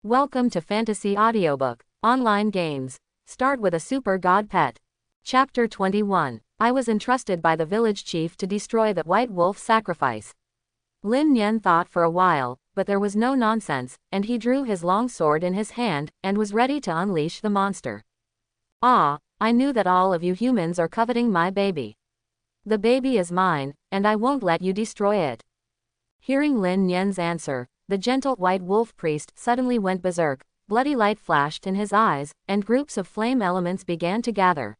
Welcome to Fantasy Audiobook. Online games. Start with a super god pet. Chapter 21. I was entrusted by the village chief to destroy the white wolf sacrifice. Lin Yen thought for a while, but there was no nonsense, and he drew his long sword in his hand, and was ready to unleash the monster. Ah, I knew that all of you humans are coveting my baby. The baby is mine, and I won't let you destroy it. Hearing Lin Yen's answer, the gentle white wolf priest suddenly went berserk, bloody light flashed in his eyes, and groups of flame elements began to gather.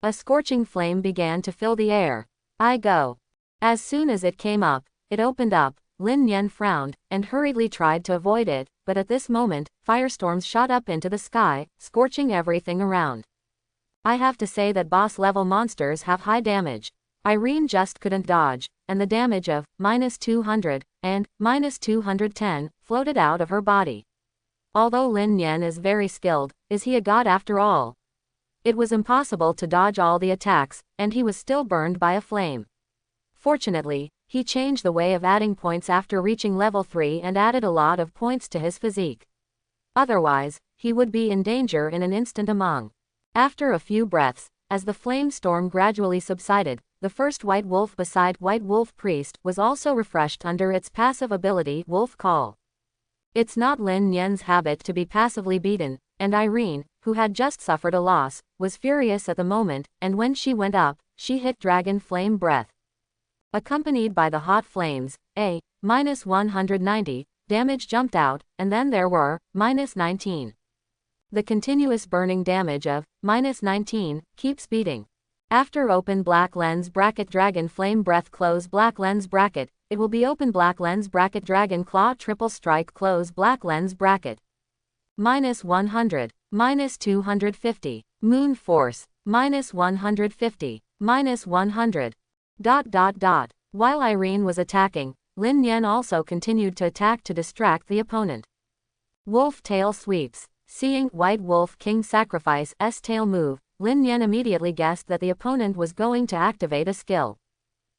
A scorching flame began to fill the air. I go. As soon as it came up, it opened up. Lin Yen frowned, and hurriedly tried to avoid it, but at this moment, firestorms shot up into the sky, scorching everything around. I have to say that boss-level monsters have high damage. Irene just couldn't dodge, and the damage of -200 and -210 floated out of her body. Although Lin Yen is very skilled, is he a god after all? It was impossible to dodge all the attacks, and he was still burned by a flame. Fortunately, he changed the way of adding points after reaching level 3 and added a lot of points to his physique. Otherwise, he would be in danger in an instant among. After a few breaths, as the flame storm gradually subsided, the first white wolf beside white wolf priest was also refreshed under its passive ability Wolf Call. It's not Lin Yen's habit to be passively beaten, and Irene, who had just suffered a loss, was furious at the moment, and when she went up, she hit Dragon Flame Breath. Accompanied by the hot flames, a -190 damage jumped out, and then there were -19. The continuous burning damage of -19 keeps beating. After open black lens bracket dragon flame breath close black lens bracket, it will be open black lens bracket dragon claw triple strike close black lens bracket. -100, -250, moon force, -150, -100. ... While Irene was attacking, Lin Yen also continued to attack to distract the opponent. Wolf tail sweeps. Seeing White Wolf King sacrifice S-tail move, Lin Yen immediately guessed that the opponent was going to activate a skill.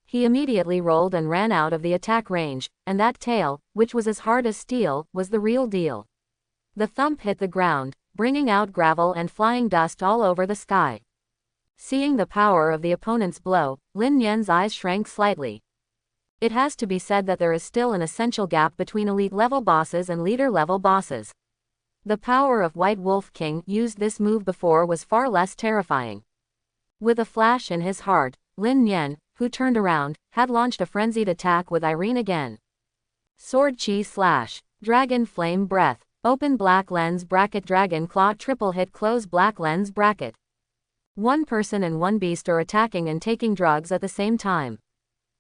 He immediately rolled and ran out of the attack range, and that tail, which was as hard as steel, was the real deal. The thump hit the ground, bringing out gravel and flying dust all over the sky. Seeing the power of the opponent's blow, Lin Yen's eyes shrank slightly. It has to be said that there is still an essential gap between elite-level bosses and leader-level bosses. The power of White Wolf King used this move before was far less terrifying. With a flash in his heart, Lin Yen, who turned around, had launched a frenzied attack with Irene again. Sword Chi Slash. Dragon Flame Breath. Open black lens bracket dragon claw triple hit close black lens bracket. One person and one beast are attacking and taking drugs at the same time.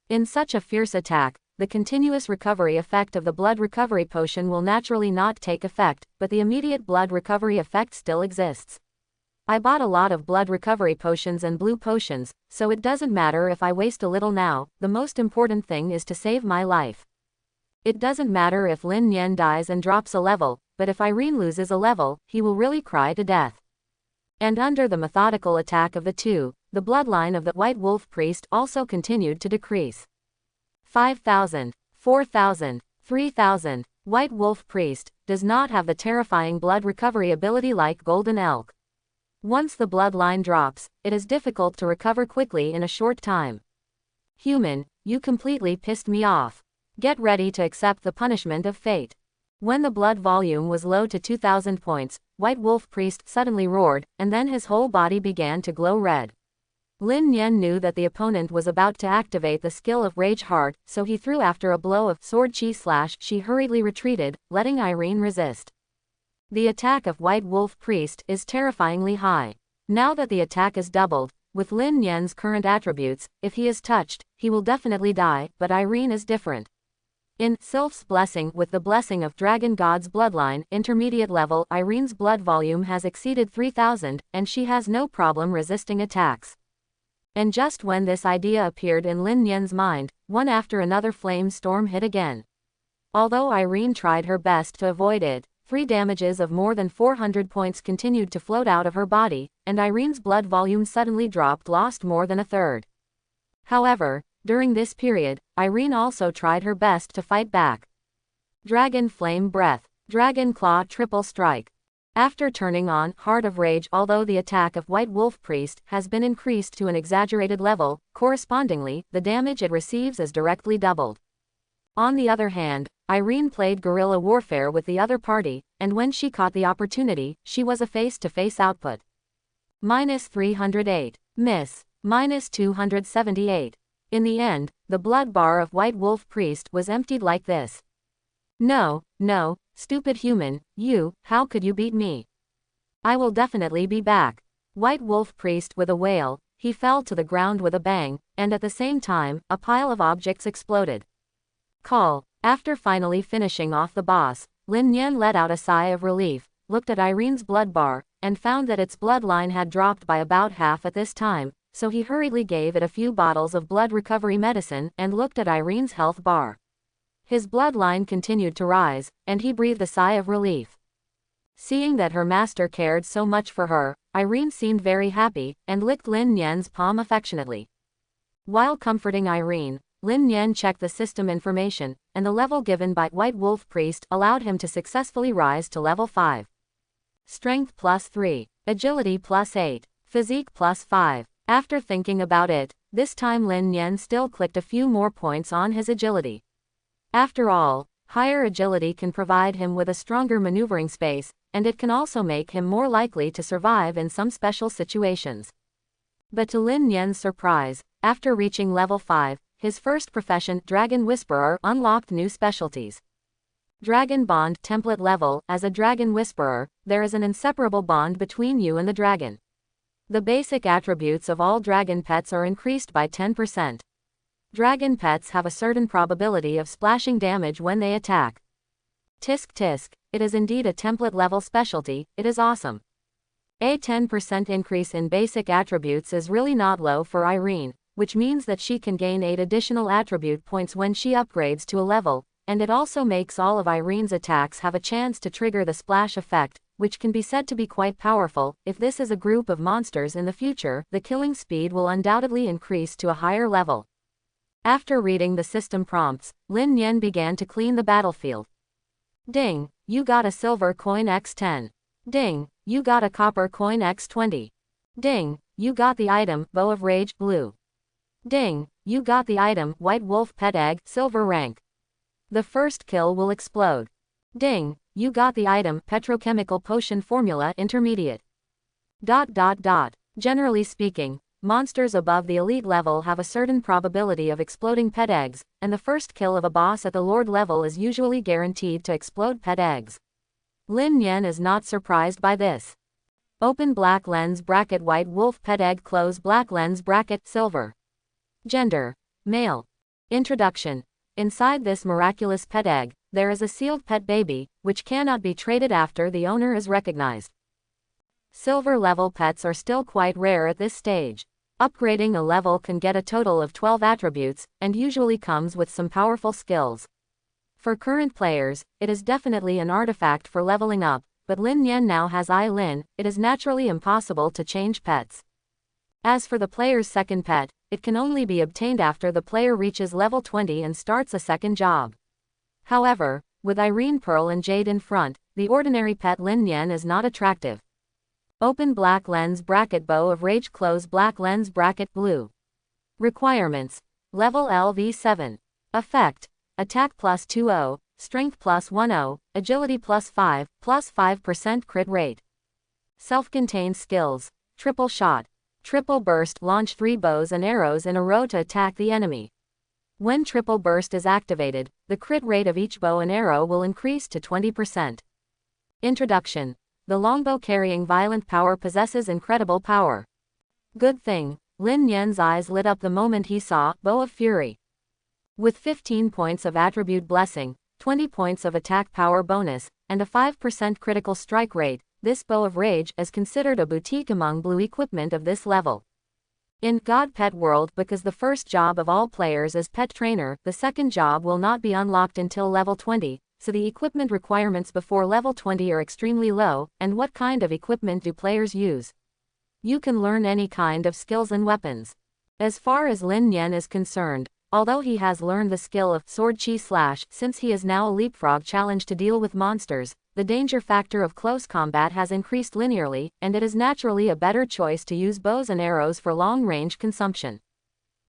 In such a fierce attack, the continuous recovery effect of the blood recovery potion will naturally not take effect, but the immediate blood recovery effect still exists. I bought a lot of blood recovery potions and blue potions, so it doesn't matter if I waste a little now, the most important thing is to save my life. It doesn't matter if Lin Yen dies and drops a level, but if Irene loses a level, he will really cry to death. And under the methodical attack of the two, the bloodline of the White Wolf Priest also continued to decrease. 5,000, 4,000, 3,000. White Wolf Priest does not have the terrifying blood recovery ability like Golden Elk. Once the bloodline drops, it is difficult to recover quickly in a short time. Human, you completely pissed me off. Get ready to accept the punishment of fate. When the blood volume was low to 2,000 points, White Wolf Priest suddenly roared, and then his whole body began to glow red. Lin Yen knew that the opponent was about to activate the skill of Rage Heart, so he threw after a blow of Sword Chi Slash. She hurriedly retreated, letting Irene resist. The attack of White Wolf Priest is terrifyingly high. Now that the attack is doubled, with Lin Yen's current attributes, if he is touched, he will definitely die, but Irene is different. In Sylph's Blessing with the blessing of Dragon God's bloodline, intermediate level, Irene's blood volume has exceeded 3,000, and she has no problem resisting attacks. And just when this idea appeared in Lin Yen's mind, one after another flame storm hit again. Although Irene tried her best to avoid it, 3 damages of more than 400 points continued to float out of her body, and Irene's blood volume suddenly dropped, lost more than a third. However, during this period, Irene also tried her best to fight back. Dragon Flame Breath. Dragon Claw Triple Strike. After turning on Heart of Rage, although the attack of White Wolf Priest has been increased to an exaggerated level, correspondingly, the damage it receives is directly doubled. On the other hand, Irene played guerrilla warfare with the other party, and when she caught the opportunity, she was a face-to-face output. -308. Miss. -278. In the end, the blood bar of White Wolf Priest was emptied like this. No, no, stupid human, how could you beat me? I will definitely be back. White Wolf Priest with a wail, he fell to the ground with a bang, and at the same time, a pile of objects exploded. Call. After finally finishing off the boss, Lin Yen let out a sigh of relief, looked at Irene's blood bar, and found that its bloodline had dropped by about half at this time, so he hurriedly gave it a few bottles of blood recovery medicine and looked at Irene's health bar. His bloodline continued to rise, and he breathed a sigh of relief. Seeing that her master cared so much for her, Irene seemed very happy, and licked Lin Yen's palm affectionately. While comforting Irene, Lin Yen checked the system information, and the level given by White Wolf Priest allowed him to successfully rise to level 5. Strength +3, Agility +8, Physique +5. After thinking about it, this time Lin Yen still clicked a few more points on his agility. After all, higher agility can provide him with a stronger maneuvering space, and it can also make him more likely to survive in some special situations. But to Lin Yen's surprise, after reaching level 5, his first profession, Dragon Whisperer, unlocked new specialties. Dragon Bond template level. As a Dragon Whisperer, there is an inseparable bond between you and the dragon. The basic attributes of all dragon pets are increased by 10%. Dragon pets have a certain probability of splashing damage when they attack. Tisk tisk, it is indeed a template level specialty, it is awesome. A 10% increase in basic attributes is really not low for Irene, which means that she can gain 8 additional attribute points when she upgrades to a level, and it also makes all of Irene's attacks have a chance to trigger the splash effect, which can be said to be quite powerful. If this is a group of monsters in the future, the killing speed will undoubtedly increase to a higher level. After reading the system prompts, Lin Yen began to clean the battlefield. Ding, you got a silver coin x10. Ding, you got a copper coin x20. Ding, you got the item, Bow of Rage, blue. Ding, you got the item, White Wolf Pet Egg, silver rank. The first kill will explode. Ding, you got the item, Petrochemical Potion Formula, intermediate. ... Generally speaking, monsters above the elite level have a certain probability of exploding pet eggs, and the first kill of a boss at the Lord level is usually guaranteed to explode pet eggs. Lin Yen is not surprised by this. Open black lens bracket White Wolf Pet Egg, close black lens bracket silver. Gender: male. Introduction: inside this miraculous pet egg, there is a sealed pet baby, which cannot be traded after the owner is recognized. Silver level pets are still quite rare at this stage. Upgrading a level can get a total of 12 attributes, and usually comes with some powerful skills. For current players, it is definitely an artifact for leveling up, but Lin Yen now has Lin, it is naturally impossible to change pets. As for the player's second pet, it can only be obtained after the player reaches level 20 and starts a second job. However, with Irene, Pearl and Jade in front, the ordinary pet Lin Yen is not attractive. Open black lens bracket Bow of Rage, close black lens bracket blue. Requirements: level LV7. Effect: attack +20, strength +10, agility +5, +5% crit rate. Self-contained skills: triple shot, triple burst, launch 3 bows and arrows in a row to attack the enemy. When triple burst is activated, the crit rate of each bow and arrow will increase to 20%. Introduction: the longbow carrying violent power possesses incredible power. Good thing, Lin Yen's eyes lit up the moment he saw Bow of Fury. With 15 points of attribute blessing, 20 points of attack power bonus, and a 5% critical strike rate, this Bow of Rage is considered a boutique among blue equipment of this level. In God Pet World, because the first job of all players is pet trainer, the second job will not be unlocked until level 20, so the equipment requirements before level 20 are extremely low. And what kind of equipment do players use? You can learn any kind of skills and weapons. As far as Lin Yen is concerned, although he has learned the skill of sword chi slash since he is now a leapfrog challenge to deal with monsters, the danger factor of close combat has increased linearly, and it is naturally a better choice to use bows and arrows for long-range consumption.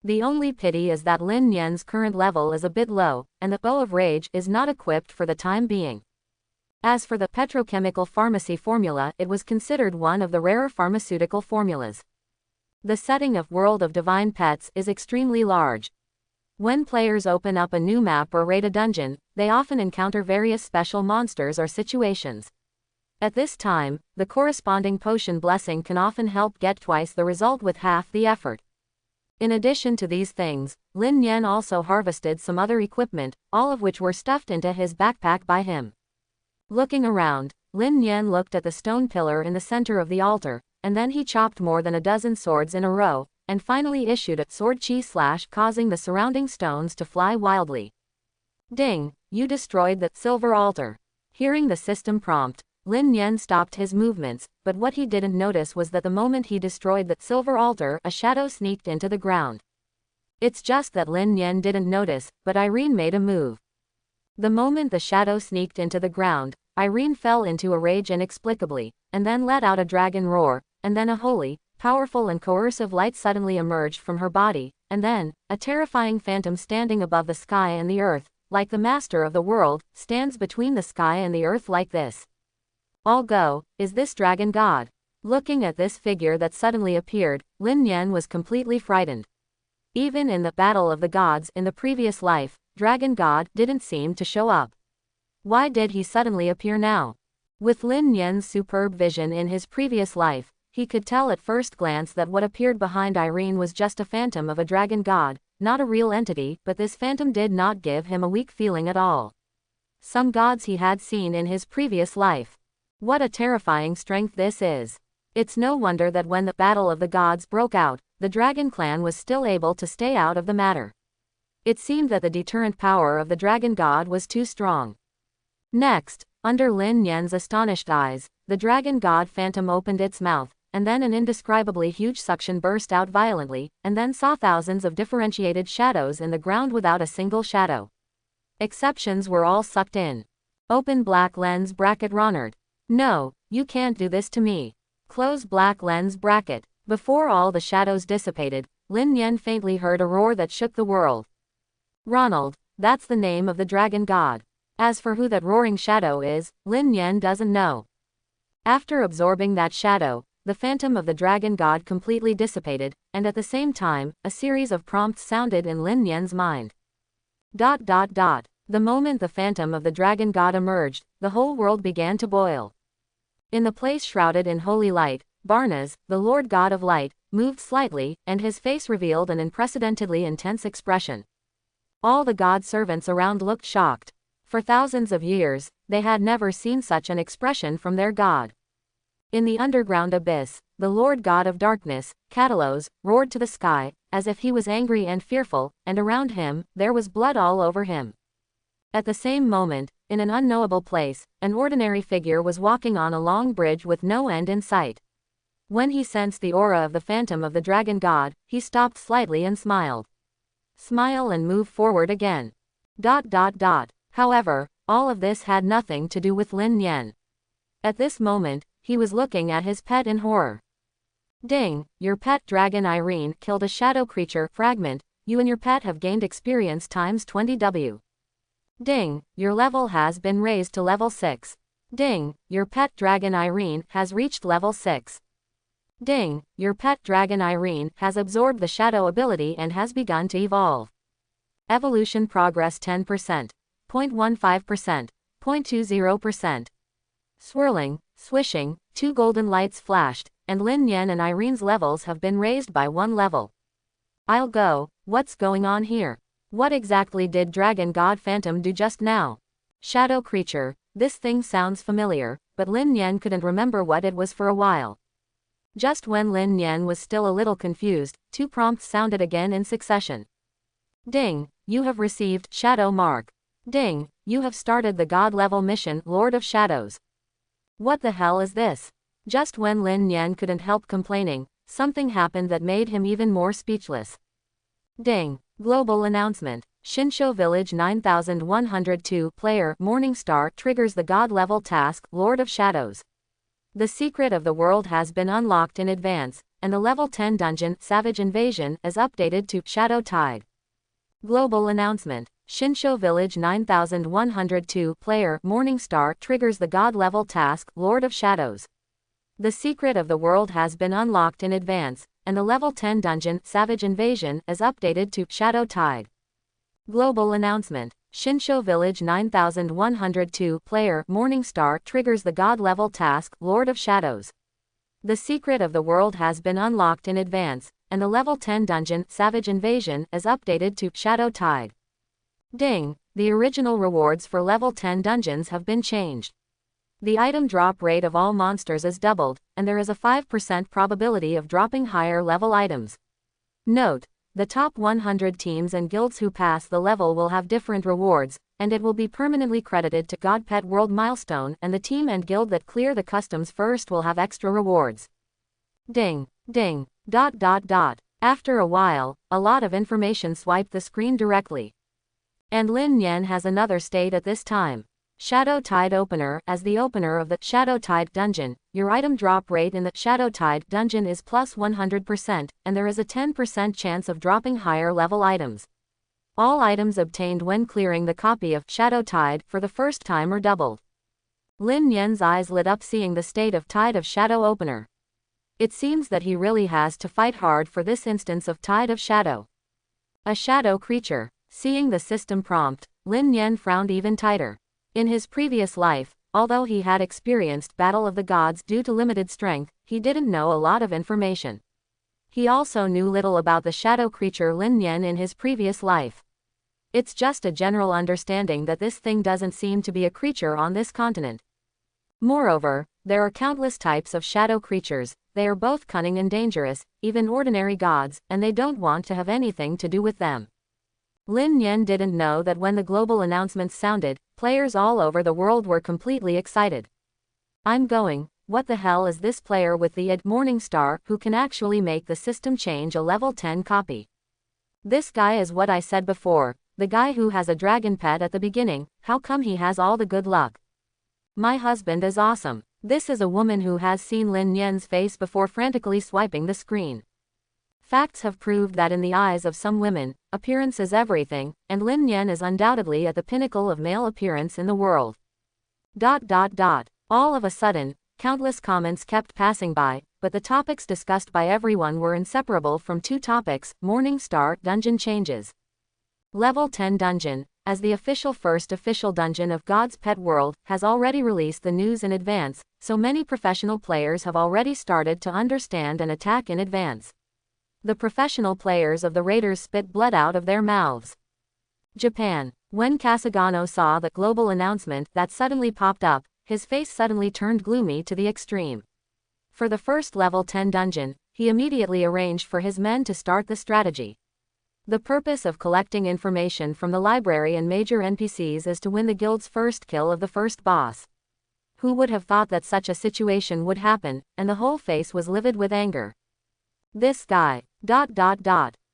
The only pity is that Lin Yen's current level is a bit low, and the Bow of Rage is not equipped for the time being. As for the petrochemical pharmacy formula, it was considered one of the rarer pharmaceutical formulas. The setting of World of Divine Pets is extremely large. When players open up a new map or raid a dungeon, they often encounter various special monsters or situations. At this time, the corresponding potion blessing can often help get twice the result with half the effort. In addition to these things, Lin Yen also harvested some other equipment, all of which were stuffed into his backpack by him. Looking around, Lin Yen looked at the stone pillar in the center of the altar, and then he chopped more than a dozen swords in a row, and finally issued a sword chi slash causing the surrounding stones to fly wildly. Ding, you destroyed the silver altar. Hearing the system prompt, Lin Yen stopped his movements, but what he didn't notice was that the moment he destroyed the silver altar, a shadow sneaked into the ground. It's just that Lin Yen didn't notice, but Irene made a move. The moment the shadow sneaked into the ground, Irene fell into a rage inexplicably, and then let out a dragon roar, and then a holy, powerful and coercive light suddenly emerged from her body, and then, a terrifying phantom standing above the sky and the earth, like the master of the world, stands between the sky and the earth like this. All go, is this dragon god? Looking at this figure that suddenly appeared, Lin Yen was completely frightened. Even in the Battle of the Gods in the previous life, Dragon God didn't seem to show up. Why did he suddenly appear now? With Lin Yen's superb vision in his previous life, he could tell at first glance that what appeared behind Irene was just a phantom of a dragon god, not a real entity, but this phantom did not give him a weak feeling at all. Some gods he had seen in his previous life. What a terrifying strength this is. It's no wonder that when the Battle of the Gods broke out, the Dragon Clan was still able to stay out of the matter. It seemed that the deterrent power of the Dragon God was too strong. Next, under Lin Yen's astonished eyes, the Dragon God phantom opened its mouth, and then an indescribably huge suction burst out violently, and then saw thousands of differentiated shadows in the ground without a single shadow. Exceptions were all sucked in. Open black lens bracket Ronard. No, you can't do this to me. Close black lens bracket. Before all the shadows dissipated, Lin Yen faintly heard a roar that shook the world. Ronald, that's the name of the dragon god. As for who that roaring shadow is, Lin Yen doesn't know. After absorbing that shadow, the phantom of the dragon god completely dissipated, and at the same time, a series of prompts sounded in Lin Yen's mind. ... The moment the phantom of the dragon god emerged, the whole world began to boil. In the place shrouded in holy light, Barnas, the Lord God of Light, moved slightly, and his face revealed an unprecedentedly intense expression. All the god servants around looked shocked. For thousands of years, they had never seen such an expression from their god. In the underground abyss, the Lord God of Darkness, Catalos, roared to the sky, as if he was angry and fearful, and around him, there was blood all over him. At the same moment, in an unknowable place, an ordinary figure was walking on a long bridge with no end in sight. When he sensed the aura of the phantom of the dragon god, he stopped slightly and smiled. Smile and move forward again. ... However, all of this had nothing to do with Lin Yen. At this moment, he was looking at his pet in horror. Ding, your pet dragon Irene killed a shadow creature fragment. You and your pet have gained experience times 20W. Ding, your level has been raised to level 6. Ding, your pet dragon Irene has reached level 6. Ding, your pet dragon Irene has absorbed the shadow ability and has begun to evolve. Evolution progress 10%, 0.15%, 0.20%. Swirling, swishing, 2 golden lights flashed, and Lin Yen and Irene's levels have been raised by 1 level. I'll go, what's going on here? What exactly did Dragon God Phantom do just now? Shadow creature, this thing sounds familiar, but Lin Yen couldn't remember what it was for a while. Just when Lin Yen was still a little confused, 2 prompts sounded again in succession. Ding, you have received Shadow Mark. Ding, you have started the God level mission Lord of Shadows. What the hell is this? Just when Lin Yen couldn't help complaining, something happened that made him even more speechless. Ding, Global announcement. Shinsho Village 9102 player Morningstar triggers the god-level task Lord of Shadows. The secret of the world has been unlocked in advance, and the level 10 dungeon Savage Invasion is updated to Shadow Tide. Global announcement. Shinsho Village 9102 player Morningstar triggers the god-level task Lord of Shadows. The secret of the world has been unlocked in advance, and the level 10 dungeon Savage Invasion is updated to Shadow Tide. Global announcement. Shinsho Village 9102 player Morningstar triggers the god-level task Lord of Shadows. The secret of the world has been unlocked in advance, and the level 10 dungeon Savage Invasion is updated to Shadow Tide. Ding! The original rewards for level 10 dungeons have been changed. The item drop rate of all monsters is doubled, and there is a 5% probability of dropping higher level items. Note: the top 100 teams and guilds who pass the level will have different rewards, and it will be permanently credited to God Pet World Milestone, and the team and guild that clear the customs first will have extra rewards. Ding! Ding! ... After a while, a lot of information swiped the screen directly. And Lin Yen has another state at this time. Shadow Tide Opener. As the opener of the Shadow Tide dungeon, your item drop rate in the Shadow Tide dungeon is plus 100%, and there is a 10% chance of dropping higher level items. All items obtained when clearing the copy of Shadow Tide for the first time are doubled. Lin Yen's eyes lit up seeing the state of Tide of Shadow Opener. It seems that he really has to fight hard for this instance of Tide of Shadow. A shadow creature. Seeing the system prompt, Lin Yen frowned even tighter. In his previous life, although he had experienced Battle of the Gods due to limited strength, he didn't know a lot of information. He also knew little about the shadow creature Lin Yen in his previous life. It's just a general understanding that this thing doesn't seem to be a creature on this continent. Moreover, there are countless types of shadow creatures. They are both cunning and dangerous, even ordinary gods, and they don't want to have anything to do with them. Lin Yen didn't know that when the global announcements sounded, players all over the world were completely excited. I'm going, what the hell is this player with the Morningstar who can actually make the system change a level 10 copy? This guy is what I said before, the guy who has a dragon pet at the beginning. How come he has all the good luck? My husband is awesome. This is a woman who has seen Lin Yen's face before frantically swiping the screen. Facts have proved that in the eyes of some women, appearance is everything, and Lin Yen is undoubtedly at the pinnacle of male appearance in the world. All of a sudden, countless comments kept passing by, but the topics discussed by everyone were inseparable from two topics: Morningstar dungeon changes. Level 10 dungeon, as the first official dungeon of God's Pet World, has already released the news in advance, so many professional players have already started to understand and attack in advance. The professional players of the Raiders spit blood out of their mouths. Japan. When Kasagano saw the global announcement that suddenly popped up, his face suddenly turned gloomy to the extreme. For the first level 10 dungeon, he immediately arranged for his men to start the strategy. The purpose of collecting information from the library and major NPCs is to win the guild's first kill of the first boss. Who would have thought that such a situation would happen, and the whole face was livid with anger. This guy.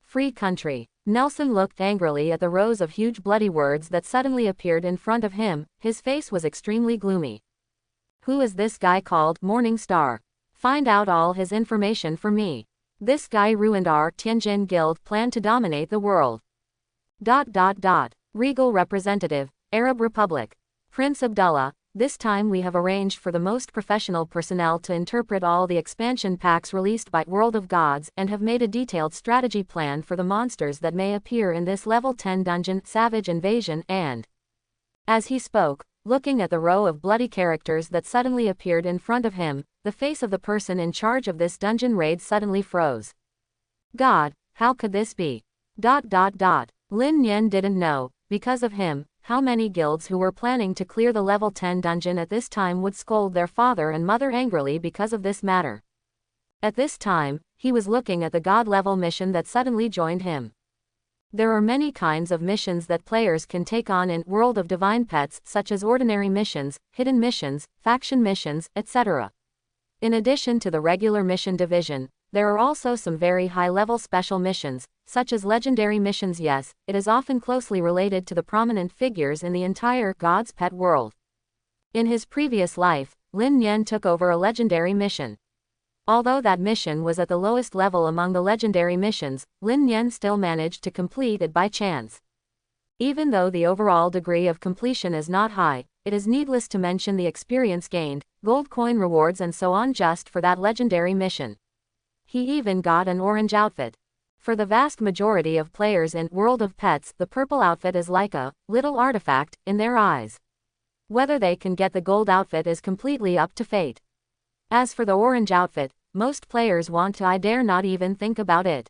Free country. Nelson looked angrily at the rows of huge bloody words that suddenly appeared in front of him. His face was extremely gloomy. Who is this guy called Morningstar? Find out all his information for me. This guy ruined our Tianjin guild plan to dominate the world. Regal representative, Arab Republic. Prince Abdullah. This time we have arranged for the most professional personnel to interpret all the expansion packs released by World of Gods and have made a detailed strategy plan for the monsters that may appear in this level 10 dungeon Savage Invasion and... As he spoke, looking at the row of bloody characters that suddenly appeared in front of him, the face of the person in charge of this dungeon raid suddenly froze. God, how could this be? Lin Yen didn't know, because of him, how many guilds who were planning to clear the level 10 dungeon at this time would scold their father and mother angrily because of this matter. At this time, he was looking at the god-level mission that suddenly joined him. There are many kinds of missions that players can take on in World of Divine Pets, such as ordinary missions, hidden missions, faction missions, etc. In addition to the regular mission division, There are also some very high-level special missions, such as legendary missions. Yes, it is often closely related to the prominent figures in the entire God's Pet world. In his previous life, Lin Yen took over a legendary mission. Although that mission was at the lowest level among the legendary missions, Lin Yen still managed to complete it by chance. Even though the overall degree of completion is not high, it is needless to mention the experience gained, gold coin rewards and so on just for that legendary mission. He even got an orange outfit. For the vast majority of players in World of Pets, the purple outfit is like a little artifact in their eyes. Whether they can get the gold outfit is completely up to fate. As for the orange outfit, most players want to. I dare not even think about it.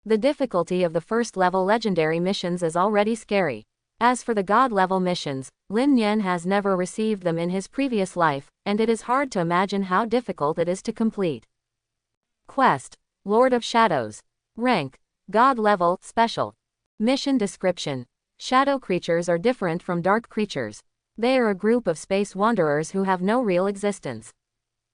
The difficulty of the first level legendary missions is already scary. As for the god level missions, Lin Yen has never received them in his previous life, and it is hard to imagine how difficult it is to complete. Quest: Lord of Shadows. Rank: God level, special. Mission description: shadow creatures are different from dark creatures. They are a group of space wanderers who have no real existence.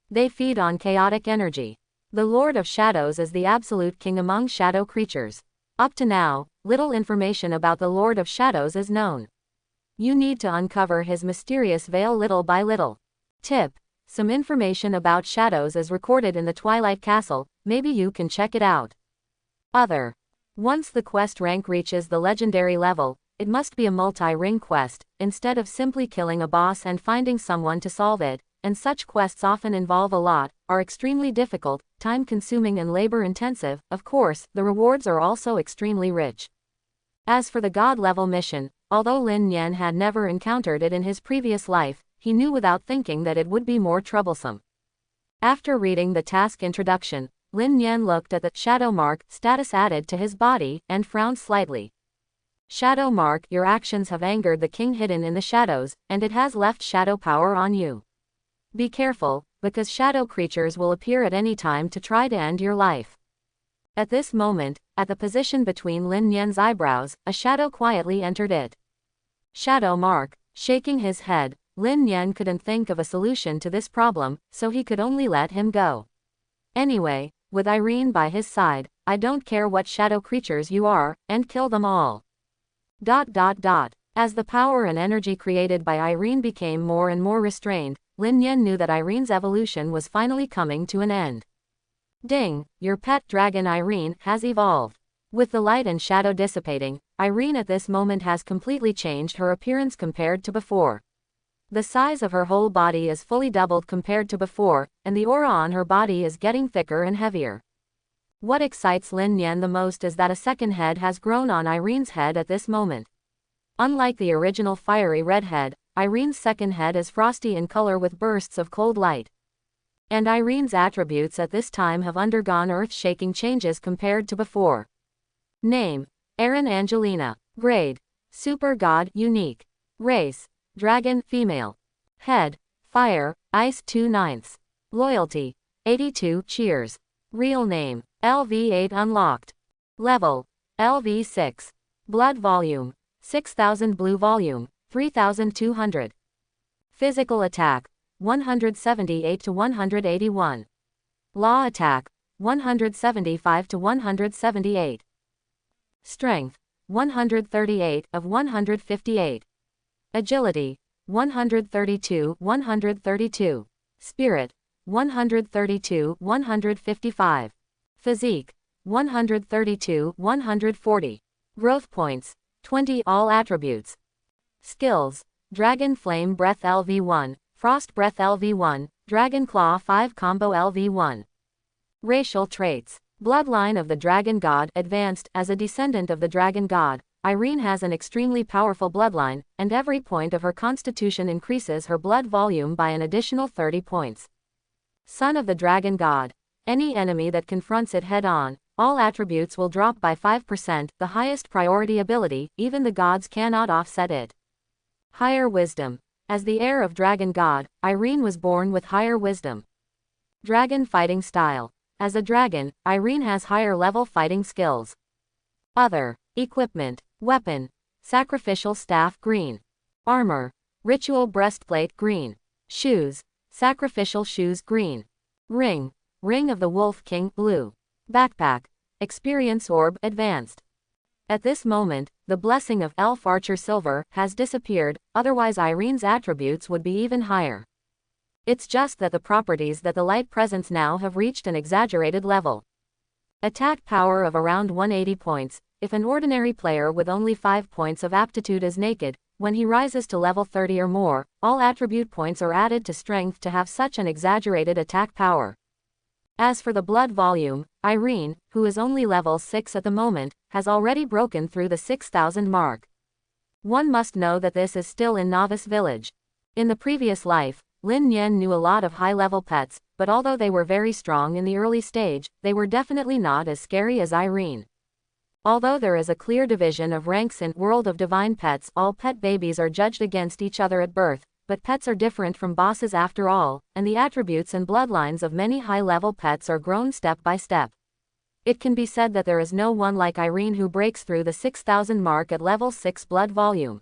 They feed on chaotic energy. The Lord of Shadows is the absolute king among shadow creatures. Up to now, little information about the Lord of Shadows is known. You need to uncover his mysterious veil little by little. Tip: some information about shadows is recorded in the Twilight Castle, maybe you can check it out. Other: once the quest rank reaches the legendary level, it must be a multi-ring quest, instead of simply killing a boss and finding someone to solve it, and such quests often involve a lot, are extremely difficult, time-consuming and labor-intensive. Of course, the rewards are also extremely rich. As for the god-level mission, although Lin Yen had never encountered it in his previous life, he knew without thinking that it would be more troublesome. After reading the task introduction, Lin Yen looked at the shadow mark status added to his body, and frowned slightly. Shadow mark: your actions have angered the king hidden in the shadows, and it has left shadow power on you. Be careful, because shadow creatures will appear at any time to try to end your life. At this moment, at the position between Lin Yen's eyebrows, a shadow quietly entered it. Shadow mark: shaking his head, Lin Yen couldn't think of a solution to this problem, so he could only let him go. Anyway, with Irene by his side, I don't care what shadow creatures you are, and kill them all. As the power and energy created by Irene became more and more restrained, Lin Yen knew that Irene's evolution was finally coming to an end. Ding! Your pet dragon Irene has evolved. With the light and shadow dissipating, Irene at this moment has completely changed her appearance compared to before. The size of her whole body is fully doubled compared to before, and the aura on her body is getting thicker and heavier. What excites Lin Yen the most is that a second head has grown on Irene's head at this moment. Unlike the original fiery red head, Irene's second head is frosty in color with bursts of cold light. And Irene's attributes at this time have undergone earth-shaking changes compared to before. Name: Erin Angelina. Grade: Super God, unique. Race: Dragon, female. Head: Fire, Ice 2/9. Loyalty: 82. Cheers. Real name: LV8 unlocked. Level: LV6. Blood volume: 6000. Blue volume: 3200. Physical attack: 178 to 181. Law attack: 175 to 178. Strength: 138 of 158. Agility: 132, 132. Spirit: 132, 155. Physique: 132, 140. Growth points: 20. All attributes. Skills: Dragon Flame Breath LV1, Frost Breath LV1, Dragon Claw 5 Combo LV1. Racial traits: Bloodline of the Dragon God, advanced. As a descendant of the Dragon God, Irene has an extremely powerful bloodline, and every point of her constitution increases her blood volume by an additional 30 points. Son of the Dragon God. Any enemy that confronts it head-on, all attributes will drop by 5%, the highest priority ability, even the gods cannot offset it. Higher wisdom. As the heir of Dragon God, Irene was born with higher wisdom. Dragon fighting style. As a dragon, Irene has higher level fighting skills. Other. Equipment. Weapon: Sacrificial Staff, green. Armor: Ritual Breastplate, green. Shoes: Sacrificial Shoes, green. Ring: Ring of the Wolf King, blue. Backpack. Experience orb, advanced. At this moment, the blessing of Elf Archer Silver has disappeared, otherwise Irene's attributes would be even higher. It's just that the properties that the light presents now have reached an exaggerated level. Attack power of around 180 points. If an ordinary player with only 5 points of aptitude is naked, when he rises to level 30 or more, all attribute points are added to strength to have such an exaggerated attack power. As for the blood volume, Irene, who is only level 6 at the moment, has already broken through the 6,000 mark. One must know that this is still in Novice Village. In the previous life, Lin Yen knew a lot of high-level pets, but although they were very strong in the early stage, they were definitely not as scary as Irene. Although there is a clear division of ranks in World of Divine Pets, all pet babies are judged against each other at birth, but pets are different from bosses after all, and the attributes and bloodlines of many high-level pets are grown step by step. It can be said that there is no one like Irene who breaks through the 6,000 mark at level 6 blood volume.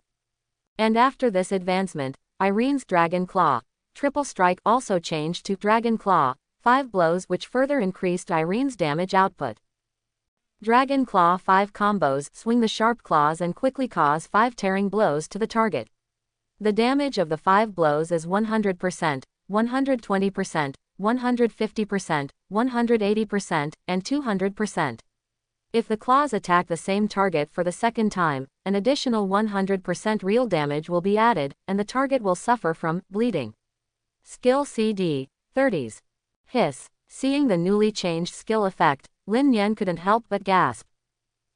And after this advancement, Irene's Dragon Claw, Triple Strike also changed to Dragon Claw, 5 blows, which further increased Irene's damage output. Dragon Claw 5 combos swing the sharp claws and quickly cause 5 tearing blows to the target. The damage of the 5 blows is 100%, 120%, 150%, 180%, and 200%. If the claws attack the same target for the second time, an additional 100% real damage will be added, and the target will suffer from bleeding. Skill CD, 30s. Hiss. Seeing the newly changed skill effect, Lin Yen couldn't help but gasp.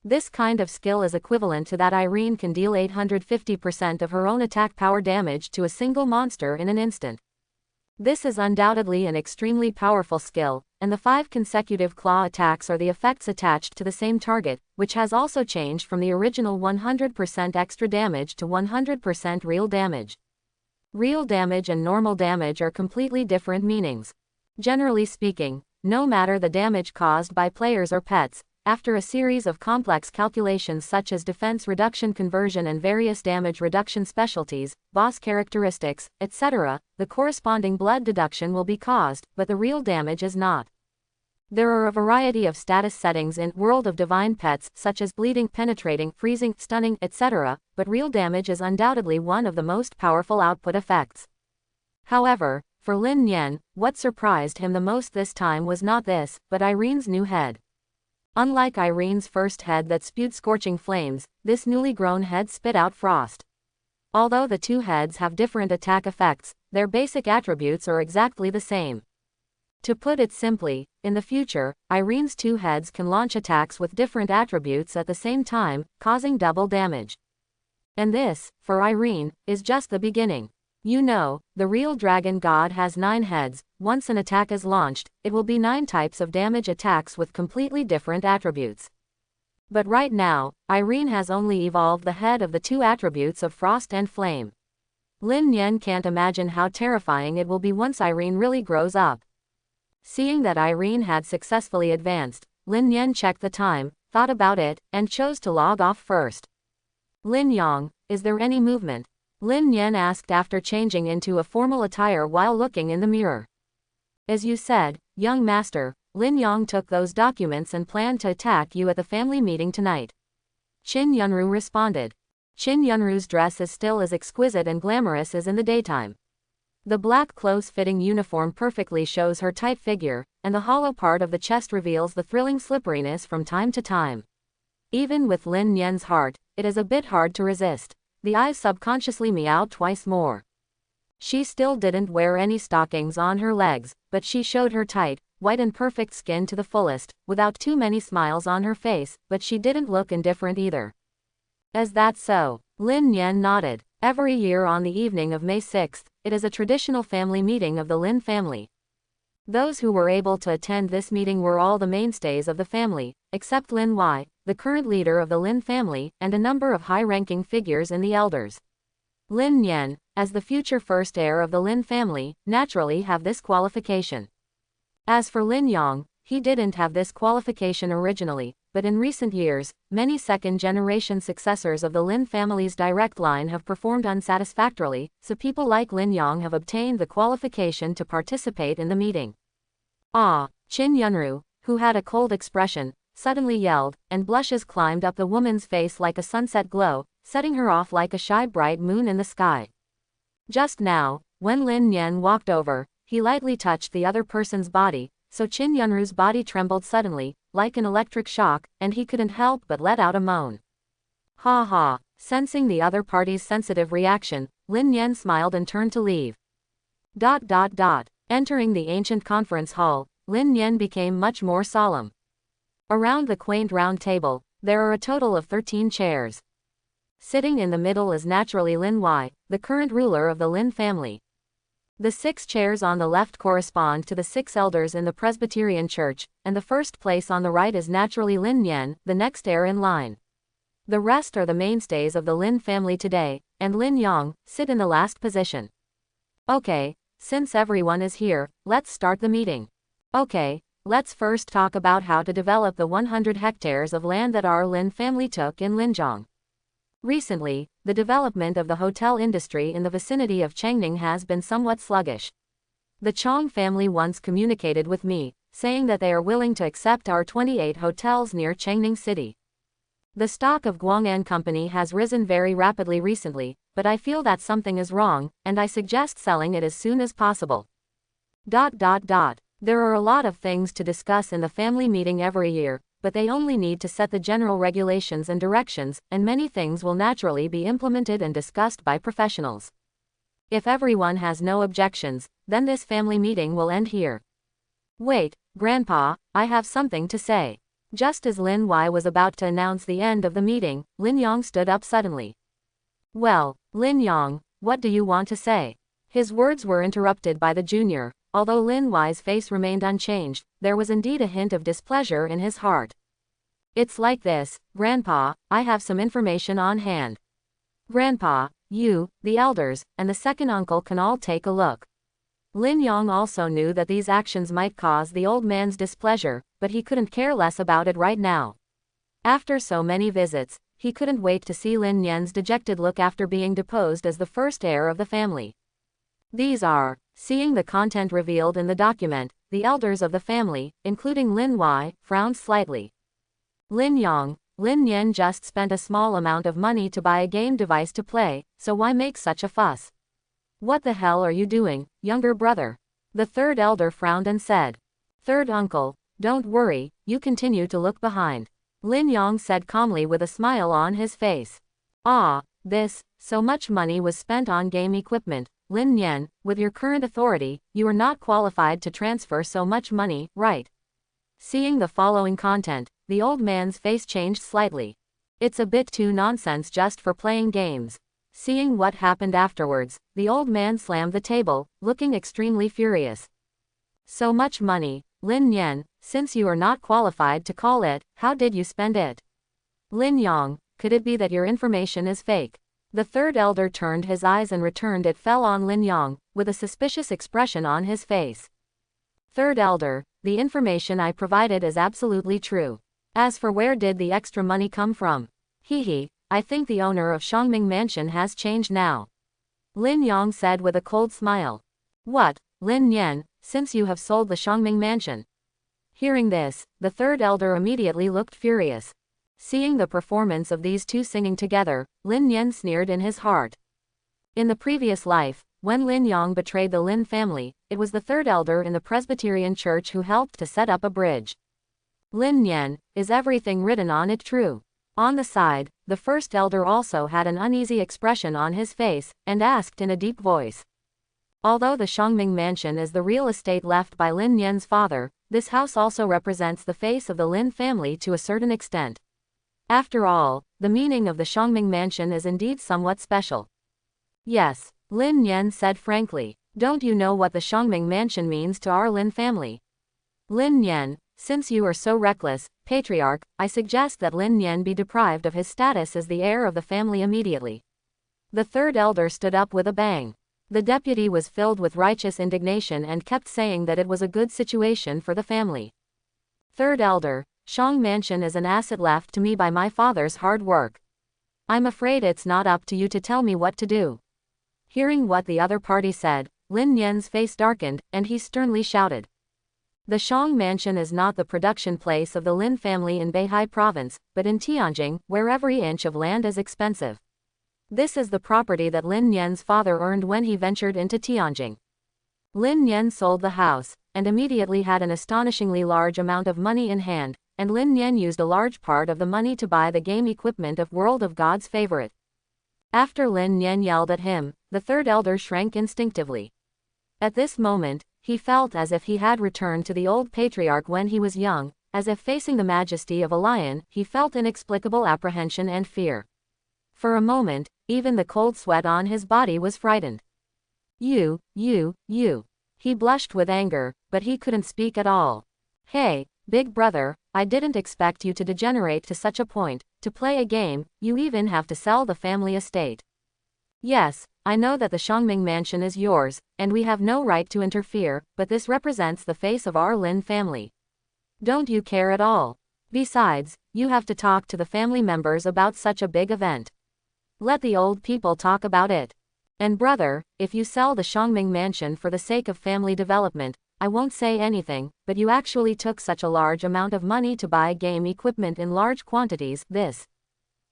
This kind of skill is equivalent to that Irene can deal 850% of her own attack power damage to a single monster in an instant. This is undoubtedly an extremely powerful skill, and the 5 consecutive claw attacks are the effects attached to the same target, which has also changed from the original 100% extra damage to 100% real damage. Real damage and normal damage are completely different meanings. Generally speaking, no matter the damage caused by players or pets, after a series of complex calculations such as defense reduction conversion and various damage reduction specialties, boss characteristics, etc., the corresponding blood deduction will be caused, but the real damage is not. There are a variety of status settings in World of Divine Pets, such as bleeding, penetrating, freezing, stunning, etc., but real damage is undoubtedly one of the most powerful output effects. However, for Lin Yen, what surprised him the most this time was not this, but Irene's new head. Unlike Irene's first head that spewed scorching flames, this newly grown head spit out frost. Although the two heads have different attack effects, their basic attributes are exactly the same. To put it simply, in the future, Irene's two heads can launch attacks with different attributes at the same time, causing double damage. And this, for Irene, is just the beginning. You know, the real dragon god has 9 heads. Once an attack is launched, it will be 9 types of damage attacks with completely different attributes. But right now, Irene has only evolved the head of the 2 attributes of frost and flame. Lin Yen can't imagine how terrifying it will be once Irene really grows up. Seeing that Irene had successfully advanced, Lin Yen checked the time, thought about it, and chose to log off first. Lin Yang, is there any movement? Lin Yen asked after changing into a formal attire while looking in the mirror. As you said, young master, Lin Yang took those documents and planned to attack you at the family meeting tonight. Qin Yunru responded. Qin Yunru's dress is still as exquisite and glamorous as in the daytime. The black close-fitting uniform perfectly shows her tight figure, and the hollow part of the chest reveals the thrilling slipperiness from time to time. Even with Lin Yen's heart, it is a bit hard to resist. The eyes subconsciously meowed twice more. She still didn't wear any stockings on her legs, but she showed her tight, white and perfect skin to the fullest, without too many smiles on her face, but she didn't look indifferent either. Is that so? Lin Yen nodded. Every year on the evening of May 6th, it is a traditional family meeting of the Lin family. Those who were able to attend this meeting were all the mainstays of the family, except Lin Y, the current leader of the Lin family, and a number of high-ranking figures in the elders. Lin Yen, as the future first heir of the Lin family, naturally have this qualification. As for Lin Yang, he didn't have this qualification originally, but in recent years, many second-generation successors of the Lin family's direct line have performed unsatisfactorily, so people like Lin Yang have obtained the qualification to participate in the meeting. Ah, Qin Yunru, who had a cold expression, suddenly yelled, and blushes climbed up the woman's face like a sunset glow, setting her off like a shy bright moon in the sky. Just now, when Lin Yen walked over, he lightly touched the other person's body, so Qin Yunru's body trembled suddenly, like an electric shock, and he couldn't help but let out a moan. Ha ha. Sensing the other party's sensitive reaction, Lin Yen smiled and turned to leave. Entering the ancient conference hall, Lin Yen became much more solemn. Around the quaint round table, there are a total of 13 chairs. Sitting in the middle is naturally Lin Yen, the current ruler of the Lin family. The 6 chairs on the left correspond to the 6 elders in the Presbyterian Church, and the first place on the right is naturally Lin Yen, the next heir in line. The rest are the mainstays of the Lin family today, and Lin Yang sit in the last position. Okay, since everyone is here, let's start the meeting. Okay, let's first talk about how to develop the 100 hectares of land that our Lin family took in Linjiang. Recently, the development of the hotel industry in the vicinity of Changning has been somewhat sluggish. The Chong family once communicated with me, saying that they are willing to accept our 28 hotels near Changning City. The stock of Guang'an Company has risen very rapidly recently, but I feel that something is wrong, and I suggest selling it as soon as possible. There are a lot of things to discuss in the family meeting every year, but they only need to set the general regulations and directions, and many things will naturally be implemented and discussed by professionals. If everyone has no objections, then this family meeting will end here. Wait, Grandpa, I have something to say. Just as Lin Yen was about to announce the end of the meeting, Lin Yang stood up suddenly. Well, Lin Yang, what do you want to say? His words were interrupted by the junior. Although Lin Yen's face remained unchanged, there was indeed a hint of displeasure in his heart. It's like this, Grandpa, I have some information on hand. Grandpa, you, the elders, and the second uncle can all take a look. Lin Yang also knew that these actions might cause the old man's displeasure, but he couldn't care less about it right now. After so many visits, he couldn't wait to see Lin Yen's dejected look after being deposed as the first heir of the family. These are, seeing the content revealed in the document, the elders of the family, including Lin Yen, frowned slightly. Lin Yen just spent a small amount of money to buy a game device to play, so why make such a fuss? What the hell are you doing, younger brother? The third elder frowned and said. Third uncle, don't worry, you continue to look behind. Lin Yang said calmly with a smile on his face. So much money was spent on game equipment. Lin Yen, with your current authority, you are not qualified to transfer so much money, right? Seeing the following content, the old man's face changed slightly. It's a bit too nonsense just for playing games. Seeing what happened afterwards, the old man slammed the table, looking extremely furious. So much money, Lin Yen, since you are not qualified to call it, how did you spend it? Lin Yang, could it be that your information is fake? The third elder turned his eyes and returned it fell on Lin Yang, with a suspicious expression on his face. Third elder, the information I provided is absolutely true. As for where did the extra money come from? I think the owner of Shangming Mansion has changed now. Lin Yang said with a cold smile. What, Lin Yen, since you have sold the Shangming Mansion? Hearing this, the third elder immediately looked furious. Seeing the performance of these two singing together, Lin Yen sneered in his heart. In the previous life, when Lin Yang betrayed the Lin family, it was the third elder in the Presbyterian Church who helped to set up a bridge. Lin Yen, is everything written on it true? On the side, the first elder also had an uneasy expression on his face, and asked in a deep voice. Although the Shangming Mansion is the real estate left by Lin Yen's father, this house also represents the face of the Lin family to a certain extent. After all, the meaning of the Shangming Mansion is indeed somewhat special. Yes, Lin Yen said frankly. Don't you know what the Shangming Mansion means to our Lin family? Lin Yen, since you are so reckless, patriarch, I suggest that Lin Yen be deprived of his status as the heir of the family immediately. The third elder stood up with a bang. The deputy was filled with righteous indignation and kept saying that it was a good situation for the family. Third elder, Shang Mansion is an asset left to me by my father's hard work. I'm afraid it's not up to you to tell me what to do. Hearing what the other party said, Lin Yen's face darkened, and he sternly shouted. The Shang Mansion is not the production place of the Lin family in Beihai Province, but in Tianjing, where every inch of land is expensive. This is the property that Lin Yen's father earned when he ventured into Tianjing. Lin Yen sold the house, and immediately had an astonishingly large amount of money in hand, and Lin Yen used a large part of the money to buy the game equipment of World of God's favorite. After Lin Yen yelled at him, the third elder shrank instinctively. At this moment, he felt as if he had returned to the old patriarch when he was young, as if facing the majesty of a lion. He felt inexplicable apprehension and fear. For a moment, even the cold sweat on his body was frightened. You. He blushed with anger, but he couldn't speak at all. Hey, big brother, I didn't expect you to degenerate to such a point. To play a game, you even have to sell the family estate. Yes, I know that the Shangming mansion is yours, and we have no right to interfere, but this represents the face of our Lin family. Don't you care at all? Besides, you have to talk to the family members about such a big event. Let the old people talk about it. And brother, if you sell the Shangming mansion for the sake of family development, I won't say anything, but you actually took such a large amount of money to buy game equipment in large quantities.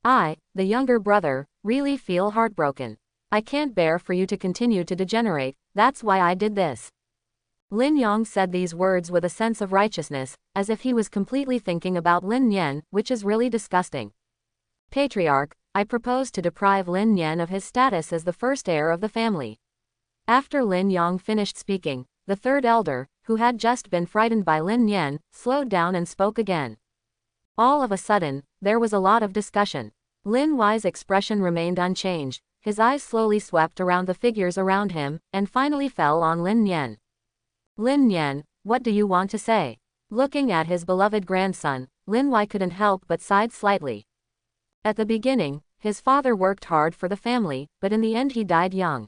I, the younger brother, really feel heartbroken. I can't bear for you to continue to degenerate, that's why I did this. Lin Yong said these words with a sense of righteousness, as if he was completely thinking about Lin Yen, which is really disgusting. Patriarch, I propose to deprive Lin Yen of his status as the first heir of the family. After Lin Yong finished speaking, the third elder, who had just been frightened by Lin Yen, slowed down and spoke again. All of a sudden, there was a lot of discussion. Lin Y's expression remained unchanged, his eyes slowly swept around the figures around him, and finally fell on Lin Yen. Lin Yen, what do you want to say? Looking at his beloved grandson, Lin Y couldn't help but sighed slightly. At the beginning, his father worked hard for the family, but in the end he died young.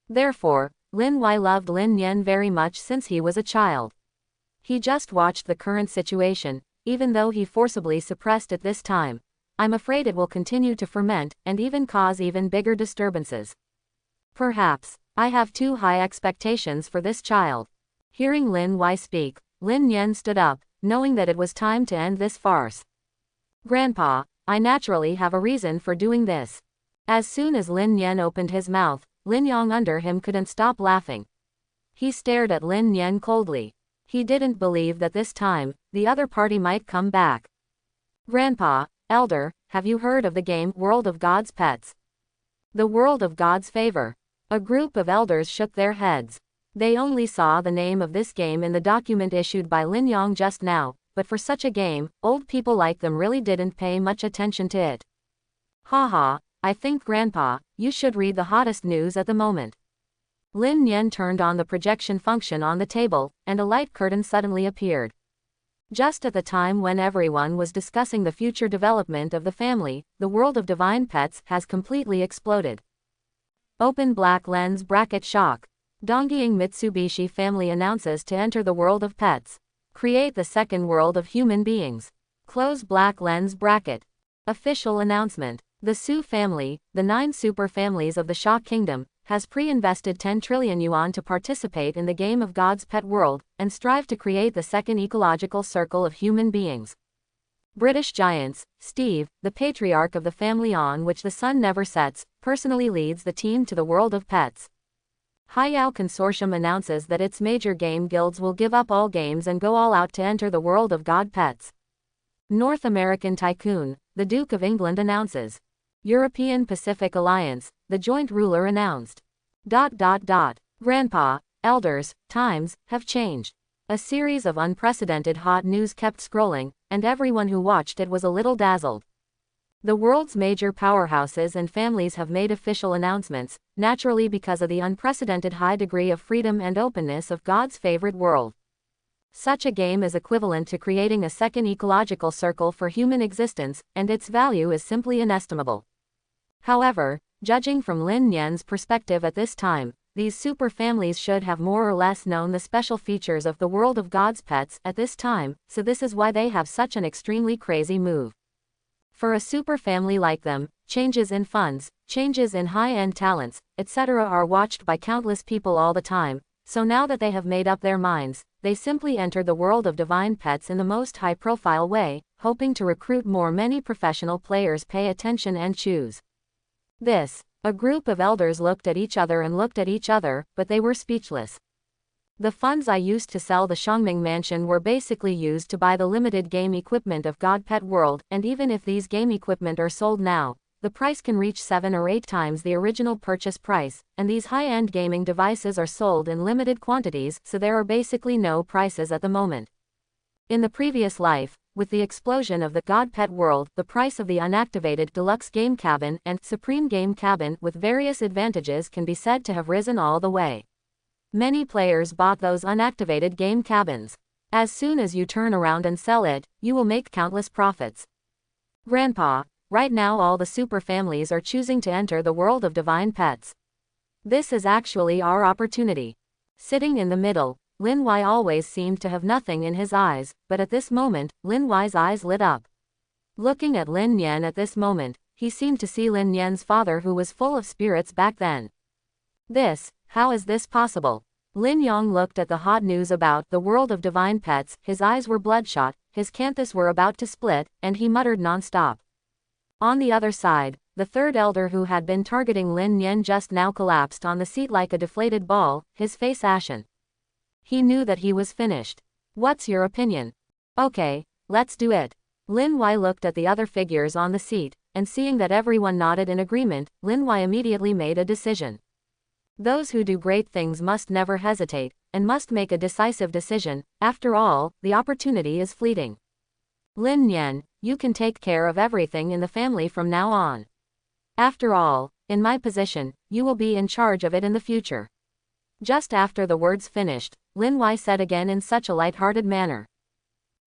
Therefore, Lin Y loved Lin Yen very much since he was a child. He just watched the current situation, even though he forcibly suppressed it this time. I'm afraid it will continue to ferment, and even cause even bigger disturbances. Perhaps, I have too high expectations for this child. Hearing Lin Y speak, Lin Yen stood up, knowing that it was time to end this farce. Grandpa, I naturally have a reason for doing this. As soon as Lin Yen opened his mouth, Lin Yong under him couldn't stop laughing. He stared at Lin Yen coldly. He didn't believe that this time, the other party might come back. Grandpa, elder, have you heard of the game World of God's Pets? The World of God's Favor. A group of elders shook their heads. They only saw the name of this game in the document issued by Lin Yong just now, but for such a game, old people like them really didn't pay much attention to it. Haha, I think Grandpa, you should read the hottest news at the moment. Lin Yen turned on the projection function on the table, and a light curtain suddenly appeared. Just at the time when everyone was discussing the future development of the family, the world of divine pets has completely exploded. Open black lens bracket shock. Dongying Mitsubishi family announces to enter the world of pets. Create the second world of human beings. Close black lens bracket. Official announcement. The Su family, the 9 super families of the Sha Kingdom, has pre-invested 10 trillion yuan to participate in the game of God's pet world, and strive to create the second ecological circle of human beings. British giants, Steve, the patriarch of the family on which the sun never sets, personally leads the team to the world of pets. Haiyao Consortium announces that its major game guilds will give up all games and go all out to enter the world of God pets. North American Tycoon, the Duke of England announces. European Pacific Alliance, the joint ruler announced. Grandpa, elders, times have changed. A series of unprecedented hot news kept scrolling, and everyone who watched it was a little dazzled. The world's major powerhouses and families have made official announcements, naturally because of the unprecedented high degree of freedom and openness of God's favorite world. Such a game is equivalent to creating a second ecological circle for human existence, and its value is simply inestimable. However, judging from Lin Yen's perspective at this time, these super families should have more or less known the special features of the world of God's pets at this time, so this is why they have such an extremely crazy move. For a super family like them, changes in funds, changes in high-end talents, etc. are watched by countless people all the time, so now that they have made up their minds, they simply entered the world of divine pets in the most high-profile way, hoping to recruit many professional players. Pay attention and choose this. A group of elders looked at each other and looked at each other, but they were speechless. The funds I used to sell the Shangming mansion were basically used to buy the limited game equipment of God Pet World, and even if these game equipment are sold now, the price can reach 7 or 8 times the original purchase price, and these high-end gaming devices are sold in limited quantities, so there are basically no prices at the moment. In the previous life, with the explosion of the God Pet World, the price of the unactivated Deluxe Game Cabin and Supreme Game Cabin with various advantages can be said to have risen all the way. Many players bought those unactivated game cabins. As soon as you turn around and sell it, you will make countless profits. Grandpa, right now all the super families are choosing to enter the world of divine pets. This is actually our opportunity. Sitting in the middle, Lin Yen always seemed to have nothing in his eyes, but at this moment, Lin Yen's eyes lit up. Looking at Lin Yen at this moment, he seemed to see Lin Yen's father, who was full of spirits back then. How is this possible? Lin Yen looked at the hot news about the world of divine pets, his eyes were bloodshot, his canthus were about to split, and he muttered non-stop. On the other side, the third elder who had been targeting Lin Yen just now collapsed on the seat like a deflated ball, his face ashen. He knew that he was finished. What's your opinion? Okay, let's do it. Lin Yen looked at the other figures on the seat, and seeing that everyone nodded in agreement, Lin Yen immediately made a decision. Those who do great things must never hesitate, and must make a decisive decision. After all, the opportunity is fleeting. Lin Yen, you can take care of everything in the family from now on. After all, in my position, you will be in charge of it in the future. Just after the words finished, Lin Yen said again in such a light-hearted manner.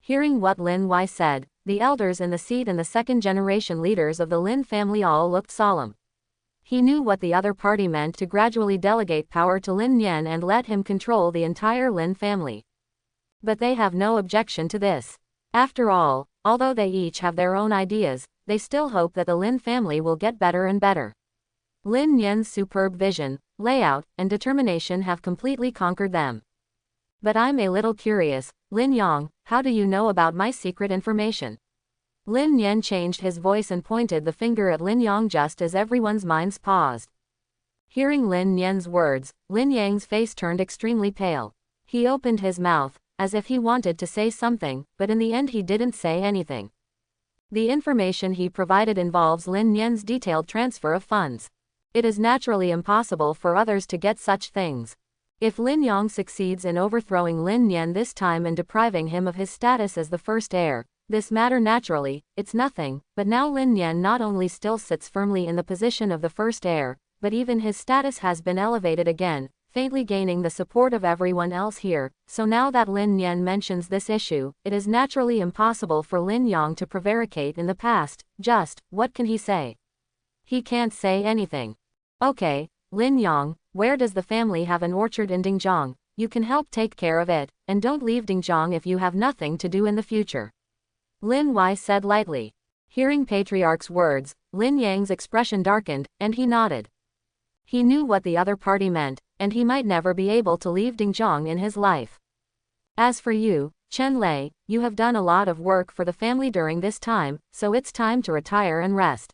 Hearing what Lin Yen said, the elders in the seat and the second-generation leaders of the Lin family all looked solemn. He knew what the other party meant to gradually delegate power to Lin Yen and let him control the entire Lin family. But they have no objection to this. After all, although they each have their own ideas, they still hope that the Lin family will get better and better. Lin Yen's superb vision, layout, and determination have completely conquered them. But I'm a little curious, Lin Yen, how do you know about my secret information? Lin Yen changed his voice and pointed the finger at Lin Yen just as everyone's minds paused. Hearing Lin Yen's words, Lin Yang's face turned extremely pale. He opened his mouth, as if he wanted to say something, but in the end he didn't say anything. The information he provided involves Lin Yen's detailed transfer of funds. It is naturally impossible for others to get such things. If Lin Yen succeeds in overthrowing Lin Yen this time and depriving him of his status as the first heir, this matter naturally, it's nothing, but now Lin Yen not only still sits firmly in the position of the first heir, but even his status has been elevated again, faintly gaining the support of everyone else here, so now that Lin Yen mentions this issue, it is naturally impossible for Lin Yen to prevaricate in the past. What can he say? He can't say anything. Okay, Lin Yen, where does the family have an orchard in Dingjiang? You can help take care of it, and don't leave Dingjiang if you have nothing to do in the future. Lin Yen said lightly. Hearing Patriarch's words, Lin Yang's expression darkened, and he nodded. He knew what the other party meant, and he might never be able to leave Dingjiang in his life. As for you, Chen Lei, you have done a lot of work for the family during this time, so it's time to retire and rest.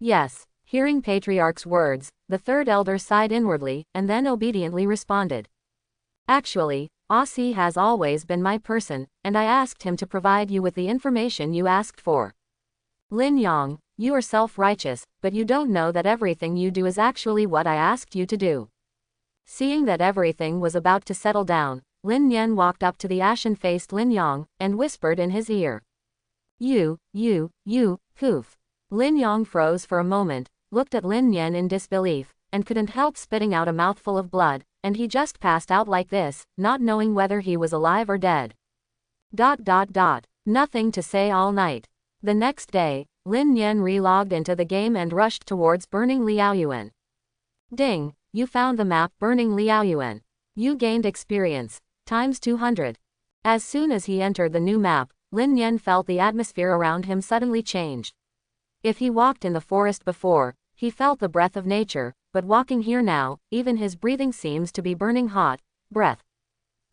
Yes. Hearing Patriarch's words, the third elder sighed inwardly, and then obediently responded. Actually, Aussie has always been my person, and I asked him to provide you with the information you asked for. Lin Yen, you are self-righteous, but you don't know that everything you do is actually what I asked you to do. Seeing that everything was about to settle down, Lin Yen walked up to the ashen-faced Lin Yen, and whispered in his ear. Poof. Lin Yen froze for a moment, looked at Lin Yen in disbelief, and couldn't help spitting out a mouthful of blood, and he just passed out like this, not knowing whether he was alive or dead. Nothing to say all night. The next day, Lin Yen re-logged into the game and rushed towards burning Liaoyuan. Ding, you found the map burning Liaoyuan. You gained experience, times 200. As soon as he entered the new map, Lin Yen felt the atmosphere around him suddenly change. If he walked in the forest before, he felt the breath of nature, but walking here now, even his breathing seems to be burning hot breath.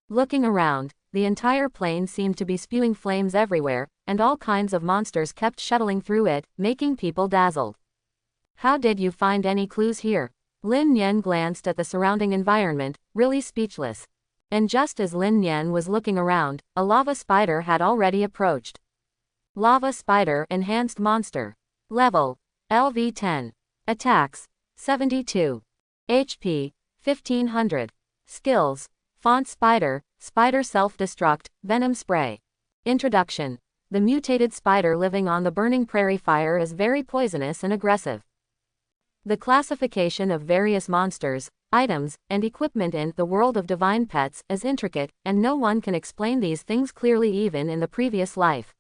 Looking around, the entire plane seemed to be spewing flames everywhere, and all kinds of monsters kept shuttling through it, making people dazzled. How did you find any clues here? Lin Yen glanced at the surrounding environment, really speechless. And just as Lin Yen was looking around, a lava spider had already approached. Lava spider enhanced monster. Level LV10. Attacks 72. HP 1500. Skills Font Spider, Spider Self-Destruct, Venom Spray. Introduction. The mutated spider living on the burning prairie fire is very poisonous and aggressive. The classification of various monsters, items, and equipment in the world of divine pets is intricate, and no one can explain these things clearly even in the previous life.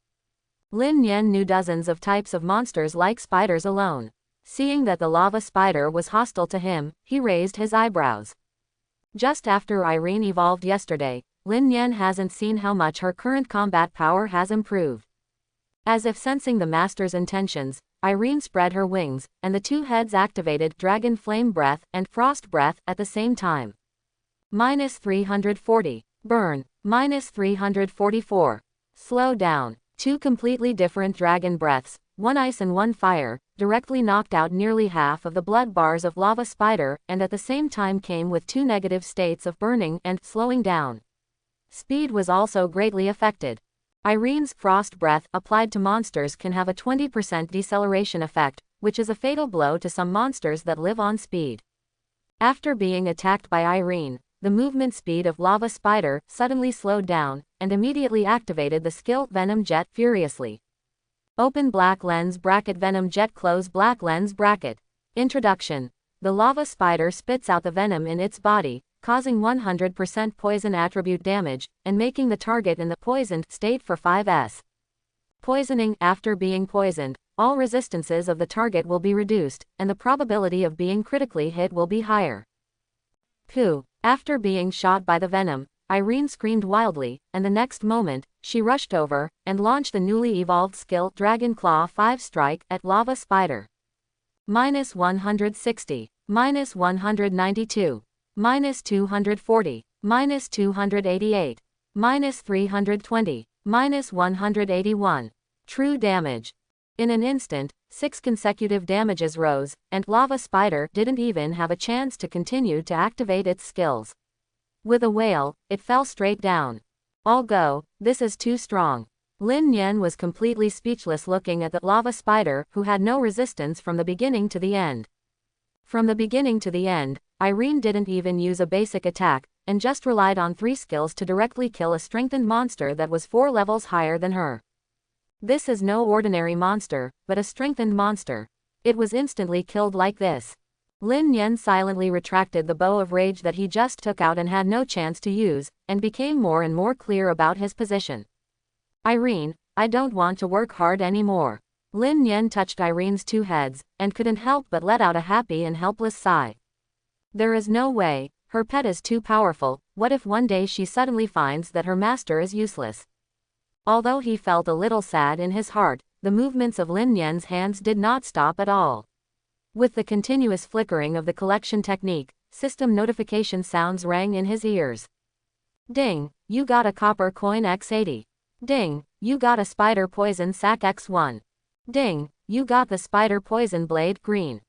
Lin Yen knew dozens of types of monsters like spiders alone. Seeing that the lava spider was hostile to him, he raised his eyebrows. Just after Irene evolved yesterday, Lin Yen hasn't seen how much her current combat power has improved. As if sensing the master's intentions, Irene spread her wings, and the two heads activated Dragon Flame Breath and Frost Breath at the same time. -340. Burn. -344. Slow down. Two completely different dragon breaths, one ice and one fire, directly knocked out nearly half of the blood bars of lava spider, and at the same time came with two negative states of burning and slowing down. Speed was also greatly affected. Irene's frost breath applied to monsters can have a 20% deceleration effect, which is a fatal blow to some monsters that live on speed. After being attacked by Irene, the movement speed of lava spider suddenly slowed down, and immediately activated the skill Venom Jet furiously. Open black lens bracket Venom Jet close black lens bracket. Introduction. The lava spider spits out the venom in its body, causing 100% poison attribute damage, and making the target in the poisoned state for 5s. Poisoning. After being poisoned, all resistances of the target will be reduced, and the probability of being critically hit will be higher. Pooh. After being shot by the venom, Irene screamed wildly, and the next moment, she rushed over, and launched the newly evolved skill Dragon Claw 5 Strike at Lava Spider. -160. -192. -240. -288. -320. -181. True damage. In an instant, 6 consecutive damages rose, and Lava Spider didn't even have a chance to continue to activate its skills. With a wail, it fell straight down. I'll go, this is too strong. Lin Yen was completely speechless looking at the lava spider who had no resistance from the beginning to the end. From the beginning to the end, Irene didn't even use a basic attack, and just relied on 3 skills to directly kill a strengthened monster that was 4 levels higher than her. This is no ordinary monster, but a strengthened monster. It was instantly killed like this. Lin Yen silently retracted the bow of rage that he just took out and had no chance to use, and became more and more clear about his position. Irene, I don't want to work hard anymore. Lin Yen touched Irene's 2 heads, and couldn't help but let out a happy and helpless sigh. There is no way, her pet is too powerful. What if one day she suddenly finds that her master is useless? Although he felt a little sad in his heart, the movements of Lin Yen's hands did not stop at all. With the continuous flickering of the collection technique, system notification sounds rang in his ears. Ding, you got a copper coin X80. Ding, you got a spider poison sack X1. Ding, you got the spider poison blade green. ...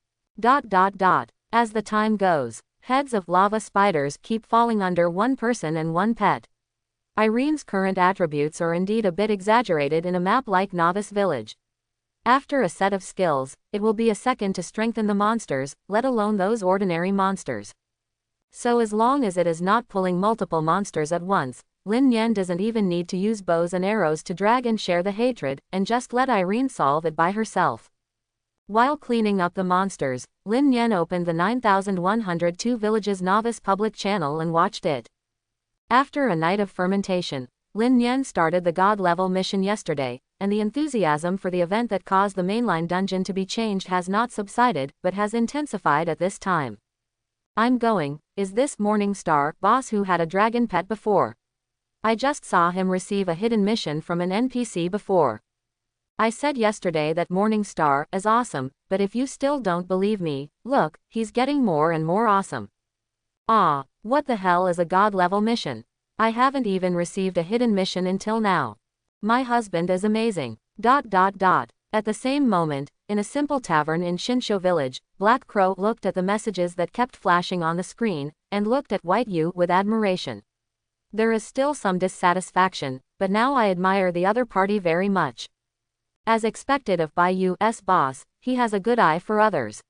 As the time goes, heads of lava spiders keep falling under one person and one pet. Irene's current attributes are indeed a bit exaggerated in a map like Novice Village. After a set of skills, it will be a second to strengthen the monsters, let alone those ordinary monsters. So as long as it is not pulling multiple monsters at once, Lin Yen doesn't even need to use bows and arrows to drag and share the hatred, and just let Irene solve it by herself. While cleaning up the monsters, Lin Yen opened the 9102 Villages Novice public channel and watched it. After a night of fermentation, Lin Yen started the God level mission yesterday, and the enthusiasm for the event that caused the mainline dungeon to be changed has not subsided, but has intensified at this time. I'm going, is this Morning Star boss who had a dragon pet before? I just saw him receive a hidden mission from an NPC before. I said yesterday that Morning Star is awesome, but if you still don't believe me, look, he's getting more and more awesome. Ah, what the hell is a God level mission? I haven't even received a hidden mission until now. My husband is amazing. ... At the same moment, in a simple tavern in Shinsho village, Black Crow looked at the messages that kept flashing on the screen, and looked at White Yu with admiration. There is still some dissatisfaction, but now I admire the other party very much. As expected of Bai Yu's boss, he has a good eye for others. ...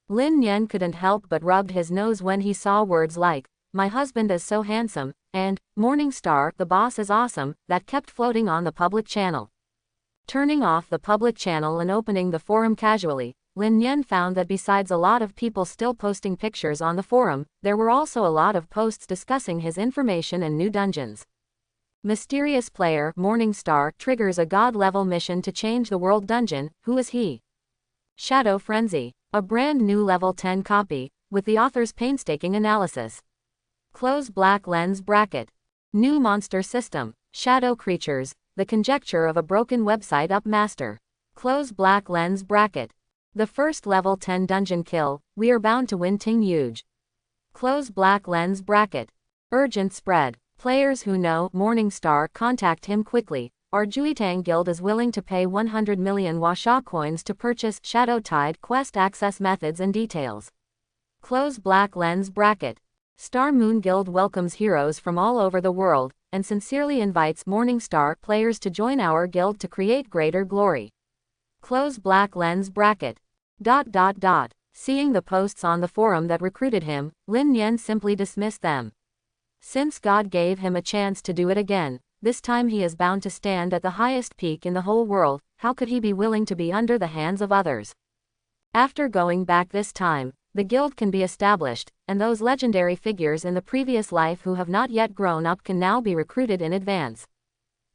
Lin Yen couldn't help but rubbed his nose when he saw words like, "My husband is so handsome," and "Morning Star, the boss is awesome," that kept floating on the public channel. Turning off the public channel and opening the forum casually, Lin Yen found that besides a lot of people still posting pictures on the forum, there were also a lot of posts discussing his information and new dungeons. Mysterious player Morning Star triggers a god-level mission to change the world dungeon. Who is he? Shadow Frenzy. A brand new level 10 copy, with the author's painstaking analysis. Close black lens bracket. New monster system. Shadow creatures. The conjecture of a broken website up master. Close black lens bracket. The first level 10 dungeon kill. We are bound to win Ting Huge. Close black lens bracket. Urgent spread. Players who know Morning Star contact him quickly. Our Juitang Guild is willing to pay 100 million Washa coins to purchase Shadow Tide quest access methods and details. Close black lens bracket. Star Moon Guild welcomes heroes from all over the world, and sincerely invites Morning Star players to join our guild to create greater glory. Close black lens bracket. Seeing the posts on the forum that recruited him, Lin Yen simply dismissed them. Since God gave him a chance to do it again, this time he is bound to stand at the highest peak in the whole world. How could he be willing to be under the hands of others? After going back this time, the guild can be established, and those legendary figures in the previous life who have not yet grown up can now be recruited in advance.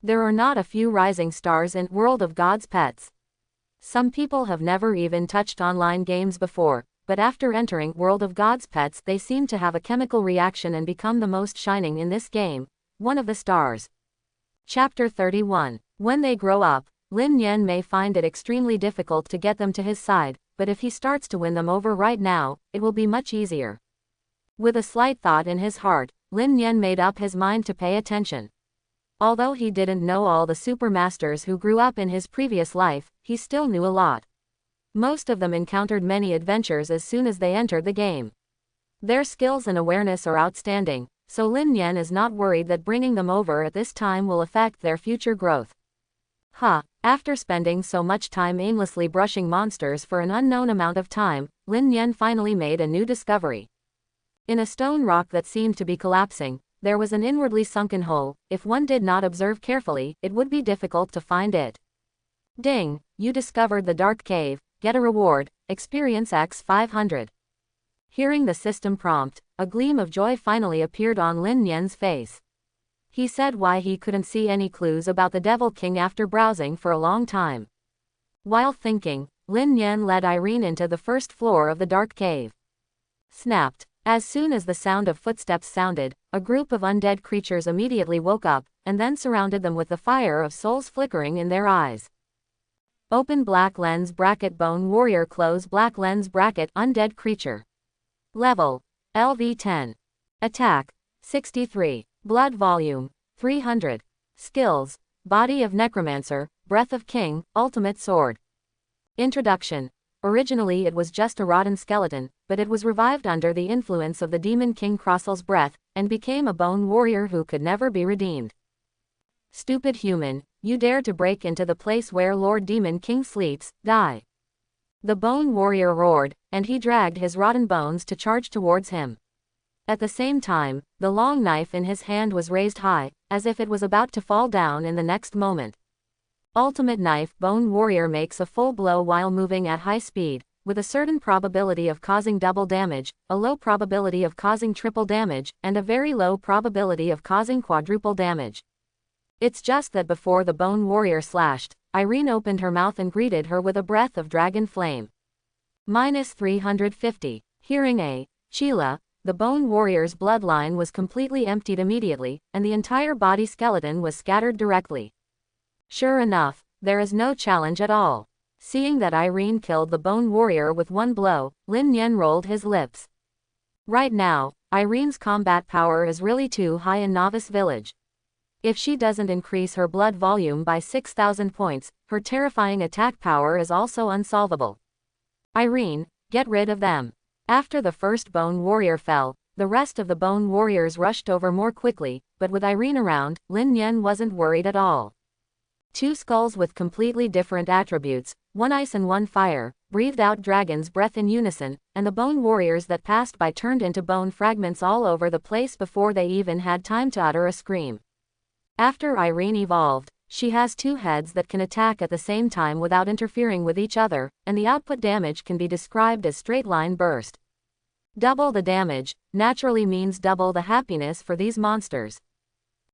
There are not a few rising stars in World of God's Pets. Some people have never even touched online games before, but after entering World of God's Pets they seem to have a chemical reaction and become the most shining in this game, one of the stars. Chapter 31. When they grow up, Lin Yen may find it extremely difficult to get them to his side, but if he starts to win them over right now, it will be much easier. With a slight thought in his heart, Lin Yen made up his mind to pay attention. Although he didn't know all the super masters who grew up in his previous life, he still knew a lot. Most of them encountered many adventures as soon as they entered the game. Their skills and awareness are outstanding, so Lin Yen is not worried that bringing them over at this time will affect their future growth. After spending so much time aimlessly brushing monsters for an unknown amount of time, Lin Yen finally made a new discovery. In a stone rock that seemed to be collapsing, there was an inwardly sunken hole. If one did not observe carefully, it would be difficult to find it. Ding! You discovered the dark cave. Get a reward, experience X 500. Hearing the system prompt, a gleam of joy finally appeared on Lin Yen's face. He said why he couldn't see any clues about the Devil King after browsing for a long time. While thinking, Lin Yen led Irene into the first floor of the dark cave. Snapped. As soon as the sound of footsteps sounded, a group of undead creatures immediately woke up, and then surrounded them with the fire of souls flickering in their eyes. Open black lens bracket bone warrior close black lens bracket undead creature. Level LV10. Attack 63. Blood volume 300. Skills: Body of Necromancer, Breath of King, Ultimate Sword. Introduction. Originally it was just a rotten skeleton, but it was revived under the influence of the Demon King Crossel's breath, and became a bone warrior who could never be redeemed. Stupid human, you dare to break into the place where Lord Demon King sleeps, die. The bone warrior roared, and he dragged his rotten bones to charge towards him. At the same time, the long knife in his hand was raised high, as if it was about to fall down in the next moment. Ultimate Knife Bone Warrior makes a full blow while moving at high speed, with a certain probability of causing double damage, a low probability of causing triple damage, and a very low probability of causing quadruple damage. It's just that before the Bone Warrior slashed, Irene opened her mouth and greeted her with a breath of dragon flame. -350. Hearing a Sheila, the Bone Warrior's bloodline was completely emptied immediately, and the entire body skeleton was scattered directly. Sure enough, there is no challenge at all. Seeing that Irene killed the Bone Warrior with one blow, Lin Yen rolled his lips. Right now, Irene's combat power is really too high in Novice Village. If she doesn't increase her blood volume by 6,000 points, her terrifying attack power is also unsolvable. Irene, get rid of them. After the first bone warrior fell, the rest of the bone warriors rushed over more quickly, but with Irene around, Lin Yen wasn't worried at all. Two skulls with completely different attributes, one ice and one fire, breathed out dragon's breath in unison, and the bone warriors that passed by turned into bone fragments all over the place before they even had time to utter a scream. After Irene evolved, she has two heads that can attack at the same time without interfering with each other, and the output damage can be described as straight-line burst. Double the damage naturally means double the happiness for these monsters.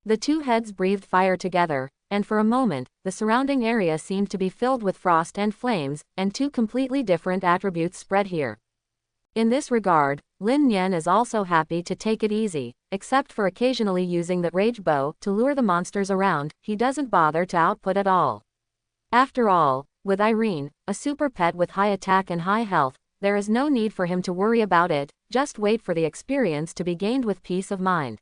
The two heads breathed fire together, and for a moment, the surrounding area seemed to be filled with frost and flames, and two completely different attributes spread here. In this regard, Lin Yen is also happy to take it easy, except for occasionally using the rage bow to lure the monsters around. He doesn't bother to output at all. After all, with Irene, a super pet with high attack and high health, there is no need for him to worry about it, just wait for the experience to be gained with peace of mind.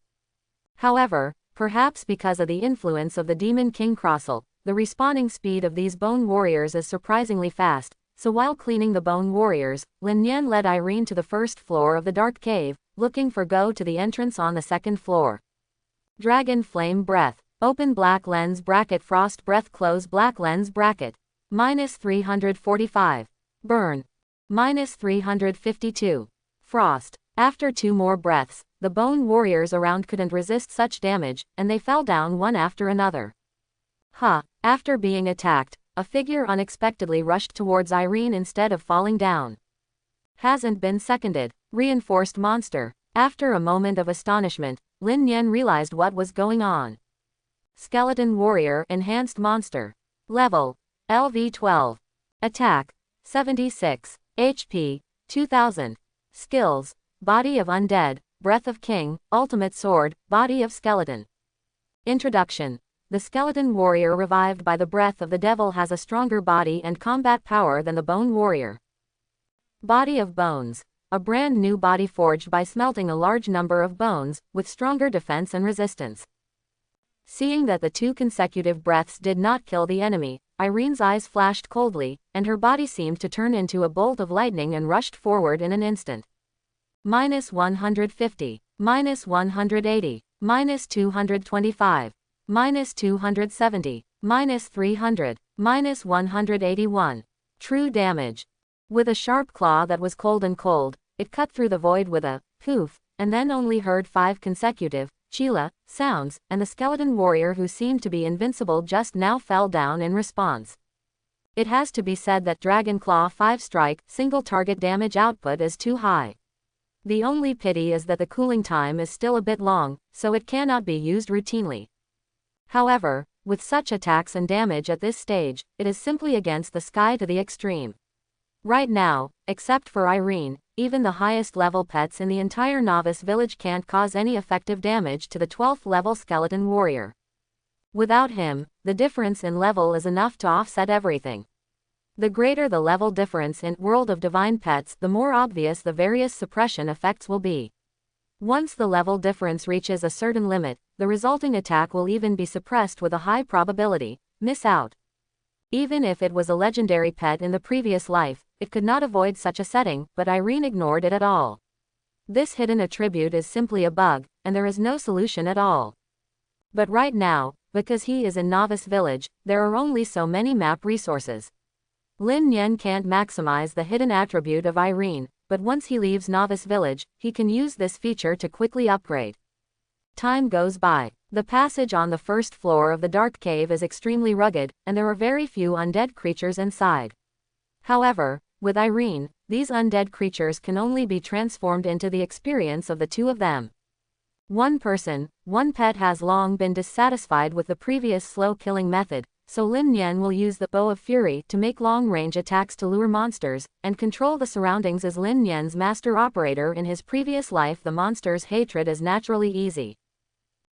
However, perhaps because of the influence of the Demon King Crossel, the respawning speed of these bone warriors is surprisingly fast. So while cleaning the bone warriors, Lin Yen led Irene to the first floor of the dark cave, looking for go to the entrance on the second floor. Dragon Flame Breath. Open black lens bracket frost breath close black lens bracket. -345. Burn. -352. Frost. After two more breaths, the bone warriors around couldn't resist such damage, and they fell down one after another. After being attacked, a figure unexpectedly rushed towards Irene instead of falling down. Hasn't been seconded. Reinforced monster. After a moment of astonishment, Lin Yen realized what was going on. Skeleton warrior enhanced monster. Level LV12. Attack 76. HP 2000. Skills: Body of Undead, Breath of King, Ultimate Sword, Body of Skeleton. Introduction. The skeleton warrior revived by the breath of the devil has a stronger body and combat power than the bone warrior. Body of bones. A brand new body forged by smelting a large number of bones, with stronger defense and resistance. Seeing that the two consecutive breaths did not kill the enemy, Irene's eyes flashed coldly, and her body seemed to turn into a bolt of lightning and rushed forward in an instant. -150, -180, -225. -270, -300, -181. True damage. With a sharp claw that was cold and cold, it cut through the void with a poof, and then only heard 5 consecutive chila sounds, and the skeleton warrior who seemed to be invincible just now fell down in response. It has to be said that Dragon Claw 5 strike single target damage output is too high. The only pity is that the cooling time is still a bit long, so it cannot be used routinely. However, with such attacks and damage at this stage, it is simply against the sky to the extreme. Right now, except for Irene, even the highest level pets in the entire novice village can't cause any effective damage to the 12th level skeleton warrior. Without him, the difference in level is enough to offset everything. The greater the level difference in World of Divine Pets, the more obvious the various suppression effects will be. Once the level difference reaches a certain limit, the resulting attack will even be suppressed with a high probability. Miss out. Even if it was a legendary pet in the previous life, it could not avoid such a setting, but Irene ignored it at all. This hidden attribute is simply a bug, and there is no solution at all. But right now, because he is in Novice Village, there are only so many map resources. Lin Yen can't maximize the hidden attribute of Irene, but once he leaves Novice Village, he can use this feature to quickly upgrade. Time goes by. The passage on the first floor of the dark cave is extremely rugged, and there are very few undead creatures inside. However, with Irene, these undead creatures can only be transformed into the experience of the two of them. One person, one pet has long been dissatisfied with the previous slow killing method, so Lin Yen will use the Bow of Fury to make long-range attacks to lure monsters, and control the surroundings. As Lin Yen's master operator in his previous life, the monster's hatred is naturally easy.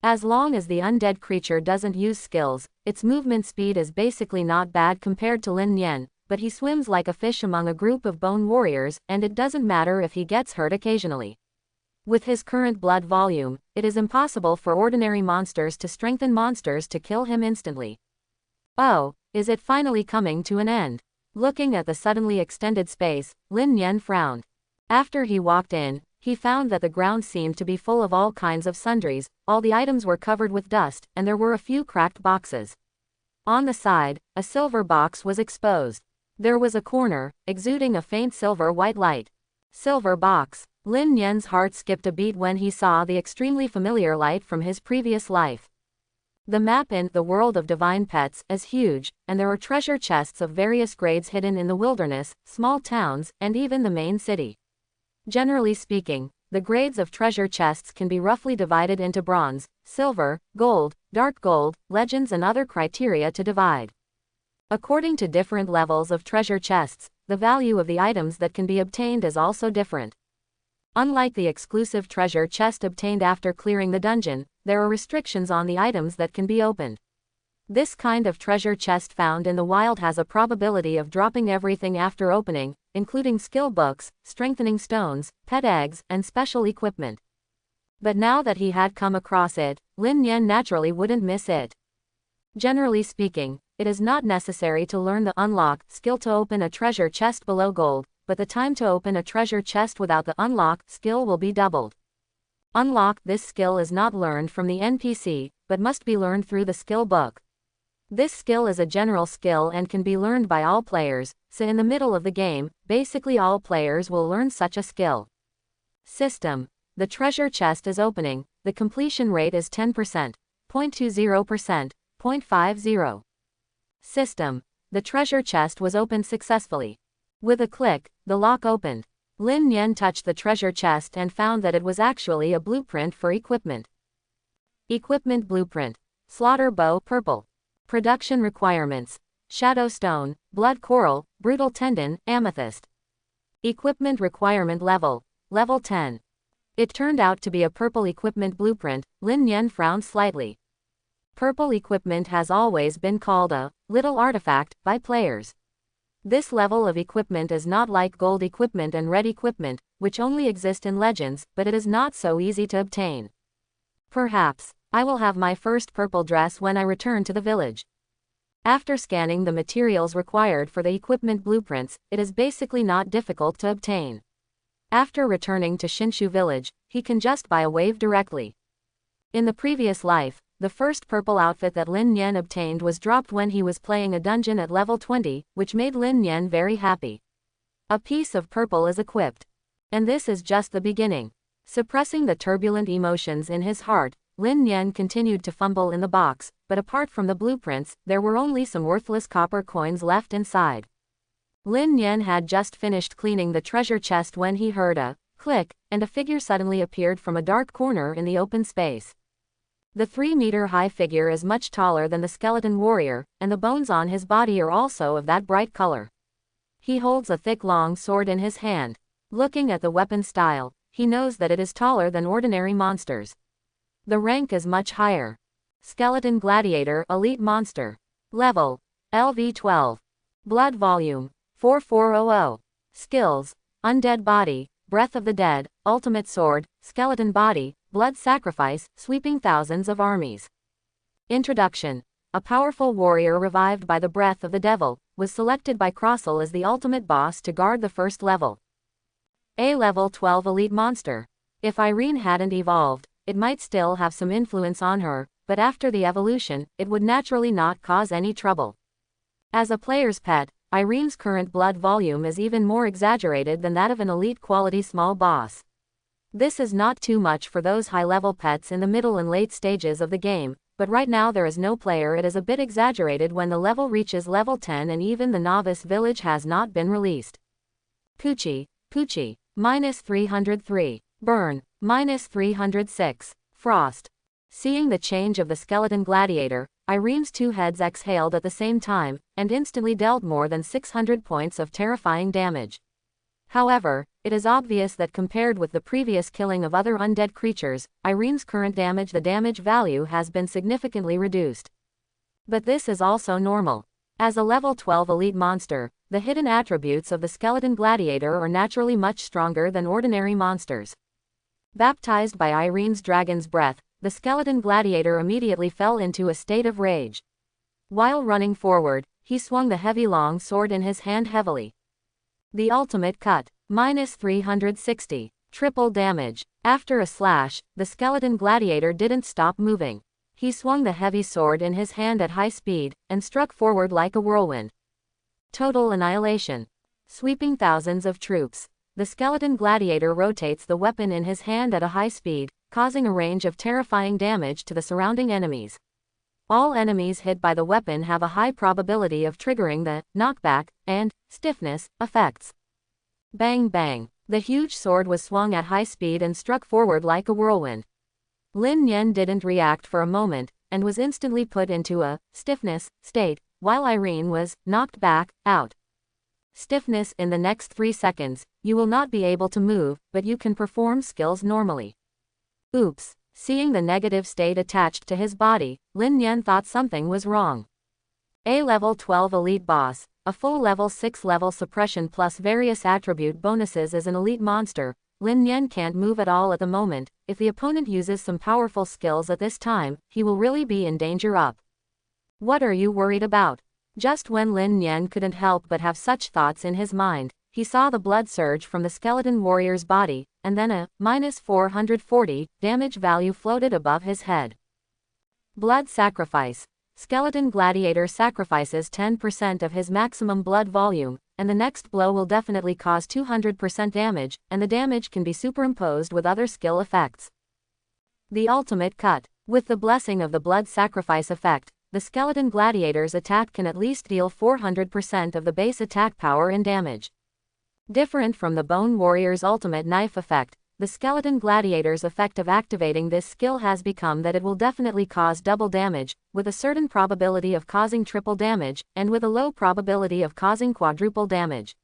As long as the undead creature doesn't use skills, its movement speed is basically not bad compared to Lin Yen, but he swims like a fish among a group of bone warriors, and it doesn't matter if he gets hurt occasionally. With his current blood volume, it is impossible for ordinary monsters to strengthen monsters to kill him instantly. Oh, is it finally coming to an end? Looking at the suddenly extended space, Lin Yen frowned. After he walked in, he found that the ground seemed to be full of all kinds of sundries, all the items were covered with dust, and there were a few cracked boxes. On the side, a silver box was exposed. There was a corner, exuding a faint silver-white light. Silver box. Lin Yen's heart skipped a beat when he saw the extremely familiar light from his previous life. The map in The World of Divine Pets is huge, and there are treasure chests of various grades hidden in the wilderness, small towns, and even the main city. Generally speaking, the grades of treasure chests can be roughly divided into bronze, silver, gold, dark gold, legends and other criteria to divide. According to different levels of treasure chests, the value of the items that can be obtained is also different. Unlike the exclusive treasure chest obtained after clearing the dungeon, there are restrictions on the items that can be opened. This kind of treasure chest found in the wild has a probability of dropping everything after opening, including skill books, strengthening stones, pet eggs, and special equipment. But now that he had come across it, Lin Yen naturally wouldn't miss it. Generally speaking, it is not necessary to learn the unlock skill to open a treasure chest below gold, but the time to open a treasure chest without the unlock skill will be doubled. Unlock this skill is not learned from the NPC, but must be learned through the skill book. This skill is a general skill and can be learned by all players, so in the middle of the game, basically all players will learn such a skill. System. The treasure chest is opening, the completion rate is 10%, 0.20%, 0.50. System. The treasure chest was opened successfully. With a click, the lock opened. Lin Yen touched the treasure chest and found that it was actually a blueprint for equipment. Equipment blueprint. Slaughter bow purple. Production requirements. Shadow stone, blood coral, brutal tendon, amethyst. Equipment requirement level. Level 10. It turned out to be a purple equipment blueprint. Lin Yen frowned slightly. Purple equipment has always been called a little artifact by players. This level of equipment is not like gold equipment and red equipment, which only exist in legends, but it is not so easy to obtain. Perhaps I will have my first purple dress when I return to the village. After scanning the materials required for the equipment blueprints, it is basically not difficult to obtain. After returning to Shinshu village, he can just buy a wave directly. In the previous life, the first purple outfit that Lin Yen obtained was dropped when he was playing a dungeon at level 20, which made Lin Yen very happy. A piece of purple is equipped. And this is just the beginning. Suppressing the turbulent emotions in his heart, Lin Yen continued to fumble in the box, but apart from the blueprints, there were only some worthless copper coins left inside. Lin Yen had just finished cleaning the treasure chest when he heard a click, and a figure suddenly appeared from a dark corner in the open space. The 3-meter-high figure is much taller than the skeleton warrior, and the bones on his body are also of that bright color. He holds a thick long sword in his hand. Looking at the weapon style, he knows that it is taller than ordinary monsters. The rank is much higher. Skeleton gladiator elite monster. Level LV12. Blood volume 4400. Skills: undead body, breath of the dead, ultimate sword, skeleton body, blood sacrifice, sweeping thousands of armies. Introduction. A powerful warrior revived by the breath of the devil, was selected by Crossel as the ultimate boss to guard the first level. A level 12 elite monster. If Irene hadn't evolved, it might still have some influence on her, but after the evolution, it would naturally not cause any trouble. As a player's pet, Irene's current blood volume is even more exaggerated than that of an elite quality small boss. This is not too much for those high-level pets in the middle and late stages of the game, but right now there is no player. It is a bit exaggerated when the level reaches level 10 and even the novice village has not been released. Poochie, -303. Burn, -306. Frost. Seeing the change of the skeleton gladiator, Irene's two heads exhaled at the same time, and instantly dealt more than 600 points of terrifying damage. However, it is obvious that compared with the previous killing of other undead creatures, Irene's current damage, the damage value has been significantly reduced. But this is also normal. As a level 12 elite monster, the hidden attributes of the skeleton gladiator are naturally much stronger than ordinary monsters. Baptized by Irene's dragon's breath, the skeleton gladiator immediately fell into a state of rage. While running forward, he swung the heavy long sword in his hand heavily. The ultimate cut. -360. Triple damage. After a slash, the skeleton gladiator didn't stop moving. He swung the heavy sword in his hand at high speed, and struck forward like a whirlwind. Total annihilation. Sweeping thousands of troops. The skeleton gladiator rotates the weapon in his hand at a high speed, causing a range of terrifying damage to the surrounding enemies. All enemies hit by the weapon have a high probability of triggering the knockback and stiffness effects. Bang bang. The huge sword was swung at high speed and struck forward like a whirlwind. Lin Yen didn't react for a moment, and was instantly put into a stiffness state, while Irene was knocked back out. Stiffness. In the next 3 seconds, you will not be able to move, but you can perform skills normally. Oops. Seeing the negative state attached to his body, Lin Yen thought something was wrong. A level 12 elite boss, a full level 6 level suppression plus various attribute bonuses as an elite monster. Lin Yen can't move at all at the moment. If the opponent uses some powerful skills at this time, he will really be in danger up. What are you worried about? Just when Lin Yen couldn't help but have such thoughts in his mind, he saw the blood surge from the skeleton warrior's body, and then a -440 damage value floated above his head. Blood sacrifice. Skeleton gladiator sacrifices 10% of his maximum blood volume, and the next blow will definitely cause 200% damage, and the damage can be superimposed with other skill effects. The ultimate cut. With the blessing of the blood sacrifice effect, the skeleton gladiator's attack can at least deal 400% of the base attack power in damage. Different from the Bone Warrior's ultimate knife effect, the skeleton gladiator's effect of activating this skill has become that it will definitely cause double damage, with a certain probability of causing triple damage, and with a low probability of causing quadruple damage.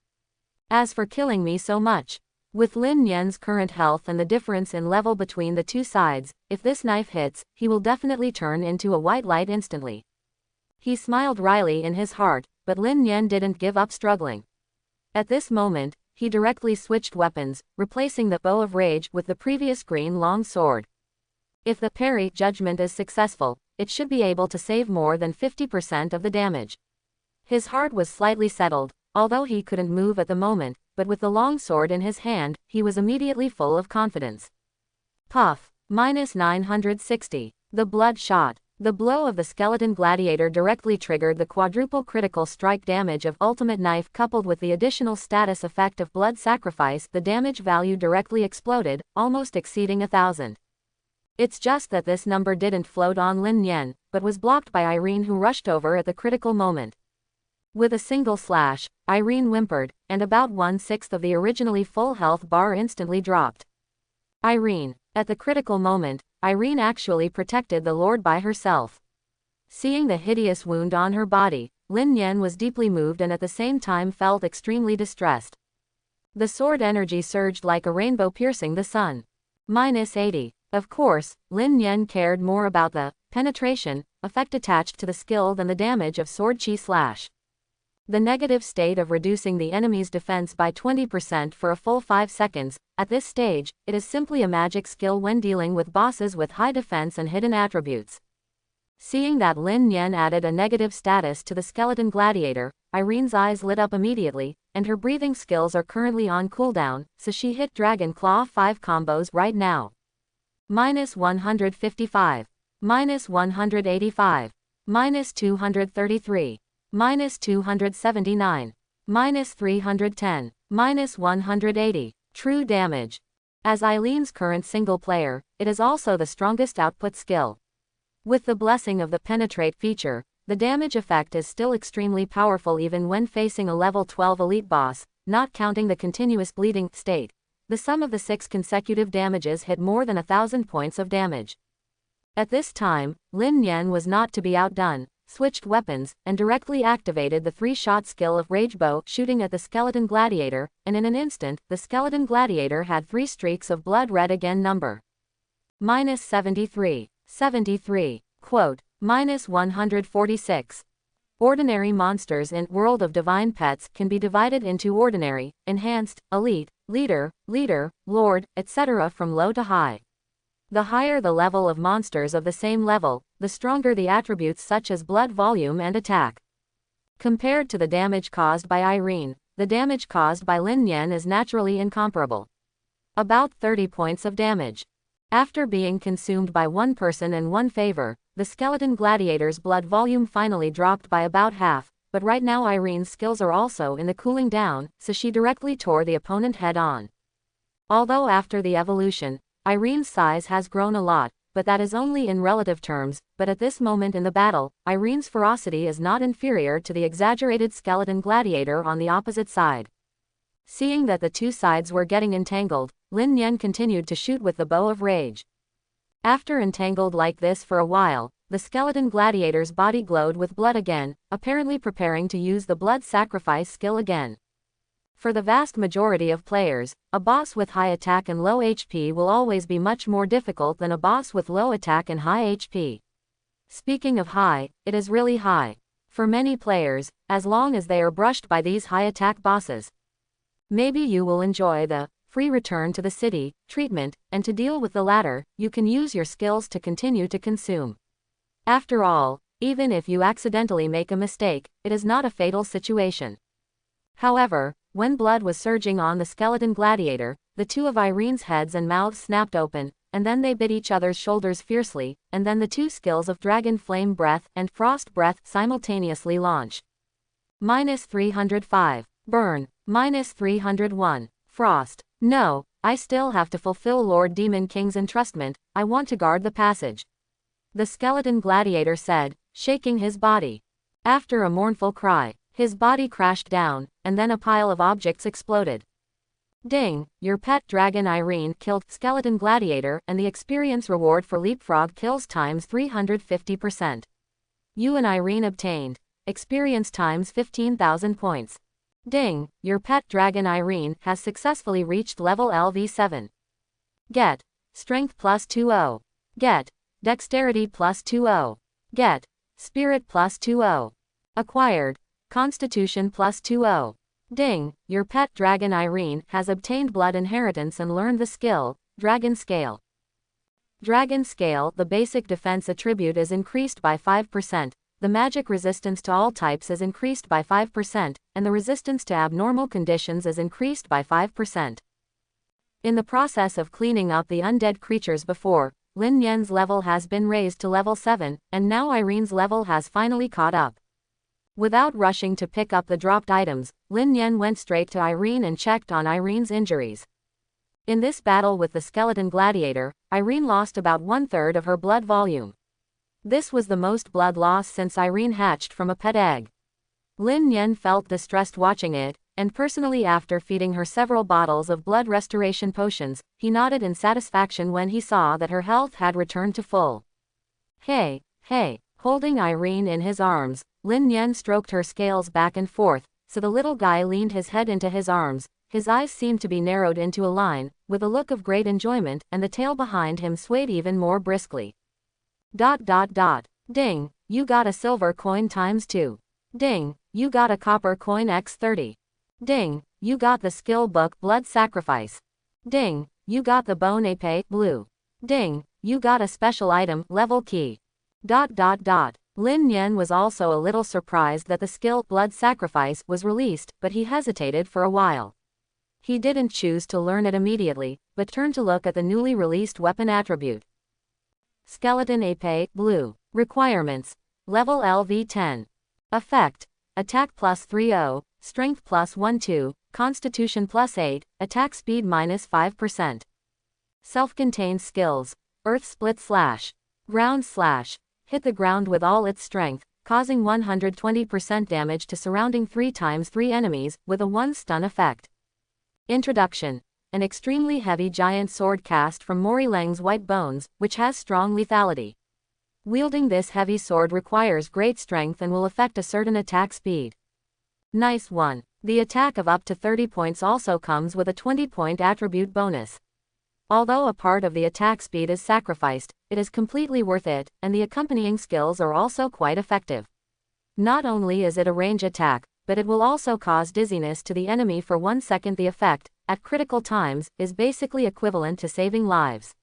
As for killing me so much, with Lin Yen's current health and the difference in level between the two sides, if this knife hits, he will definitely turn into a white light instantly. He smiled wryly in his heart, but Lin Yen didn't give up struggling. At this moment, he directly switched weapons, replacing the bow of rage with the previous green long sword. If the parry judgment is successful, it should be able to save more than 50% of the damage. His heart was slightly settled, although he couldn't move at the moment, but with the long sword in his hand, he was immediately full of confidence. Puff. -960. The blood shot. The blow of the skeleton gladiator directly triggered the quadruple critical strike damage of ultimate knife coupled with the additional status effect of blood sacrifice. The damage value directly exploded, almost exceeding 1,000. It's just that this number didn't float on Lin Yen, but was blocked by Irene, who rushed over at the critical moment. With a single slash, Irene whimpered, and about 1/6 of the originally full health bar instantly dropped. Irene. At the critical moment, Irene actually protected the Lord by herself. Seeing the hideous wound on her body, Lin Yen was deeply moved and at the same time felt extremely distressed. The sword energy surged like a rainbow piercing the sun. -80. Of course, Lin Yen cared more about the penetration effect attached to the skill than the damage of sword chi slash. The negative state of reducing the enemy's defense by 20% for a full 5 seconds, at this stage, it is simply a magic skill when dealing with bosses with high defense and hidden attributes. Seeing that Lin Yen added a negative status to the skeleton gladiator, Irene's eyes lit up immediately, and her breathing skills are currently on cooldown, so she hit Dragon Claw 5 combos right now. -155. -185. -233. -279. -310. -180. True damage. As Eileen's current single player, it is also the strongest output skill. With the blessing of the penetrate feature, the damage effect is still extremely powerful even when facing a level 12 elite boss, not counting the continuous bleeding state. The sum of the 6 consecutive damages hit more than 1,000 points of damage. At this time, Lin Yen was not to be outdone, switched weapons, and directly activated the 3-shot skill of Rage Bow, shooting at the skeleton gladiator, and in an instant, the skeleton gladiator had 3 streaks of blood red again number. -73. 73. Quote. -146. Ordinary monsters in World of Divine Pets can be divided into ordinary, enhanced, elite, leader, lord, etc. from low to high. The higher the level of monsters of the same level, the stronger the attributes such as blood volume and attack. Compared to the damage caused by Irene, the damage caused by Lin Yen is naturally incomparable. About 30 points of damage. After being consumed by one person and one favor, the skeleton gladiator's blood volume finally dropped by about half, but right now Irene's skills are also in the cooling down, so she directly tore the opponent head on. Although after the evolution, Irene's size has grown a lot, but that is only in relative terms, but at this moment in the battle, Irene's ferocity is not inferior to the exaggerated skeleton gladiator on the opposite side. Seeing that the two sides were getting entangled, Lin Yen continued to shoot with the bow of rage. After entangled like this for a while, the skeleton gladiator's body glowed with blood again, apparently preparing to use the blood sacrifice skill again. For the vast majority of players, a boss with high attack and low HP will always be much more difficult than a boss with low attack and high HP. Speaking of high, it is really high. For many players, as long as they are brushed by these high attack bosses. Maybe you will enjoy the free return to the city treatment, and to deal with the latter, you can use your skills to continue to consume. After all, even if you accidentally make a mistake, it is not a fatal situation. However, when blood was surging on the skeleton gladiator, the two of Irene's heads and mouths snapped open, and then they bit each other's shoulders fiercely, and then the two skills of Dragon Flame Breath and Frost Breath simultaneously launch. -305. Burn. -301. Frost. No, I still have to fulfill Lord Demon King's entrustment, I want to guard the passage. The skeleton gladiator said, shaking his body. After a mournful cry, his body crashed down, and then a pile of objects exploded. Ding, your pet dragon Irene killed skeleton gladiator and the experience reward for leapfrog kills times 350%. You and Irene obtained experience times 15,000 points. Ding, your pet dragon Irene has successfully reached level LV7. Get strength plus 20. Get dexterity plus 20. Get spirit plus 20. Acquired constitution plus 20. Ding, your pet dragon Irene has obtained blood inheritance and learned the skill, Dragon Scale. Dragon Scale, the basic defense attribute is increased by 5%, the magic resistance to all types is increased by 5%, and the resistance to abnormal conditions is increased by 5%. In the process of cleaning up the undead creatures before, Lin Yen's level has been raised to level 7, and now Irene's level has finally caught up. Without rushing to pick up the dropped items, Lin Yen went straight to Irene and checked on Irene's injuries. In this battle with the skeleton gladiator, Irene lost about 1/3 of her blood volume. This was the most blood loss since Irene hatched from a pet egg. Lin Yen felt distressed watching it, and personally after feeding her several bottles of blood restoration potions, he nodded in satisfaction when he saw that her health had returned to full. Hey. Holding Irene in his arms, Lin Yen stroked her scales back and forth, so the little guy leaned his head into his arms, his eyes seemed to be narrowed into a line, with a look of great enjoyment, and the tail behind him swayed even more briskly. ... Ding, you got a silver coin times 2. Ding, you got a copper coin x 30. Ding, you got the skill book Blood Sacrifice. Ding, you got the bone épée blue. Ding, you got a special item level key. ... Lin Yen was also a little surprised that the skill Blood Sacrifice was released, but he hesitated for a while. He didn't choose to learn it immediately, but turned to look at the newly released weapon attribute. Skeleton épée blue. Requirements: level LV10. Effect: attack plus 30, strength plus 12, constitution plus 8, attack speed minus 5%. Self-contained skills: earth split slash, ground slash. Hit the ground with all its strength, causing 120% damage to surrounding 3x3 enemies, with a 1 stun effect. Introduction: an extremely heavy giant sword cast from Mori Leng's white bones, which has strong lethality. Wielding this heavy sword requires great strength and will affect a certain attack speed. Nice one. The attack of up to 30 points also comes with a 20-point attribute bonus. Although a part of the attack speed is sacrificed, it is completely worth it, and the accompanying skills are also quite effective. Not only is it a range attack, but it will also cause dizziness to the enemy for 1 second. The effect, at critical times, is basically equivalent to saving lives.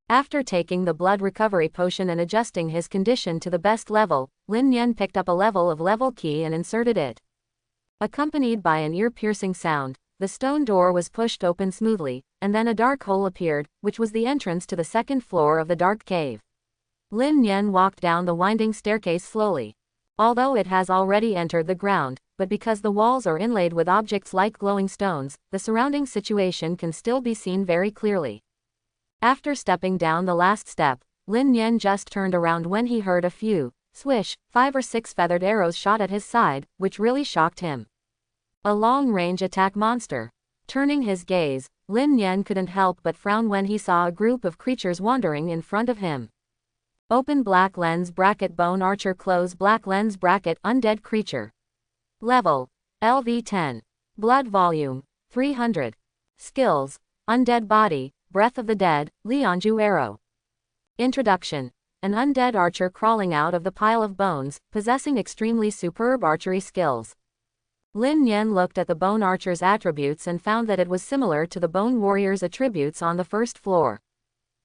After taking the blood recovery potion and adjusting his condition to the best level, Lin Yen picked up a level key and inserted it. Accompanied by an ear-piercing sound, the stone door was pushed open smoothly, and then a dark hole appeared, which was the entrance to the second floor of the dark cave. Lin Yen walked down the winding staircase slowly. Although it has already entered the ground, but because the walls are inlaid with objects like glowing stones, the surrounding situation can still be seen very clearly. After stepping down the last step, Lin Yen just turned around when he heard a few, swish, 5 or 6 feathered arrows shot at his side, which really shocked him. A long-range attack monster. Turning his gaze, Lin Yen couldn't help but frown when he saw a group of creatures wandering in front of him. Open black lens bracket bone archer close black lens bracket undead creature. Level, LV10. Blood volume, 300. Skills, undead body, breath of the dead, Lianju arrow. Introduction. An undead archer crawling out of the pile of bones, possessing extremely superb archery skills. Lin Yen looked at the bone archer's attributes and found that it was similar to the bone warrior's attributes on the first floor.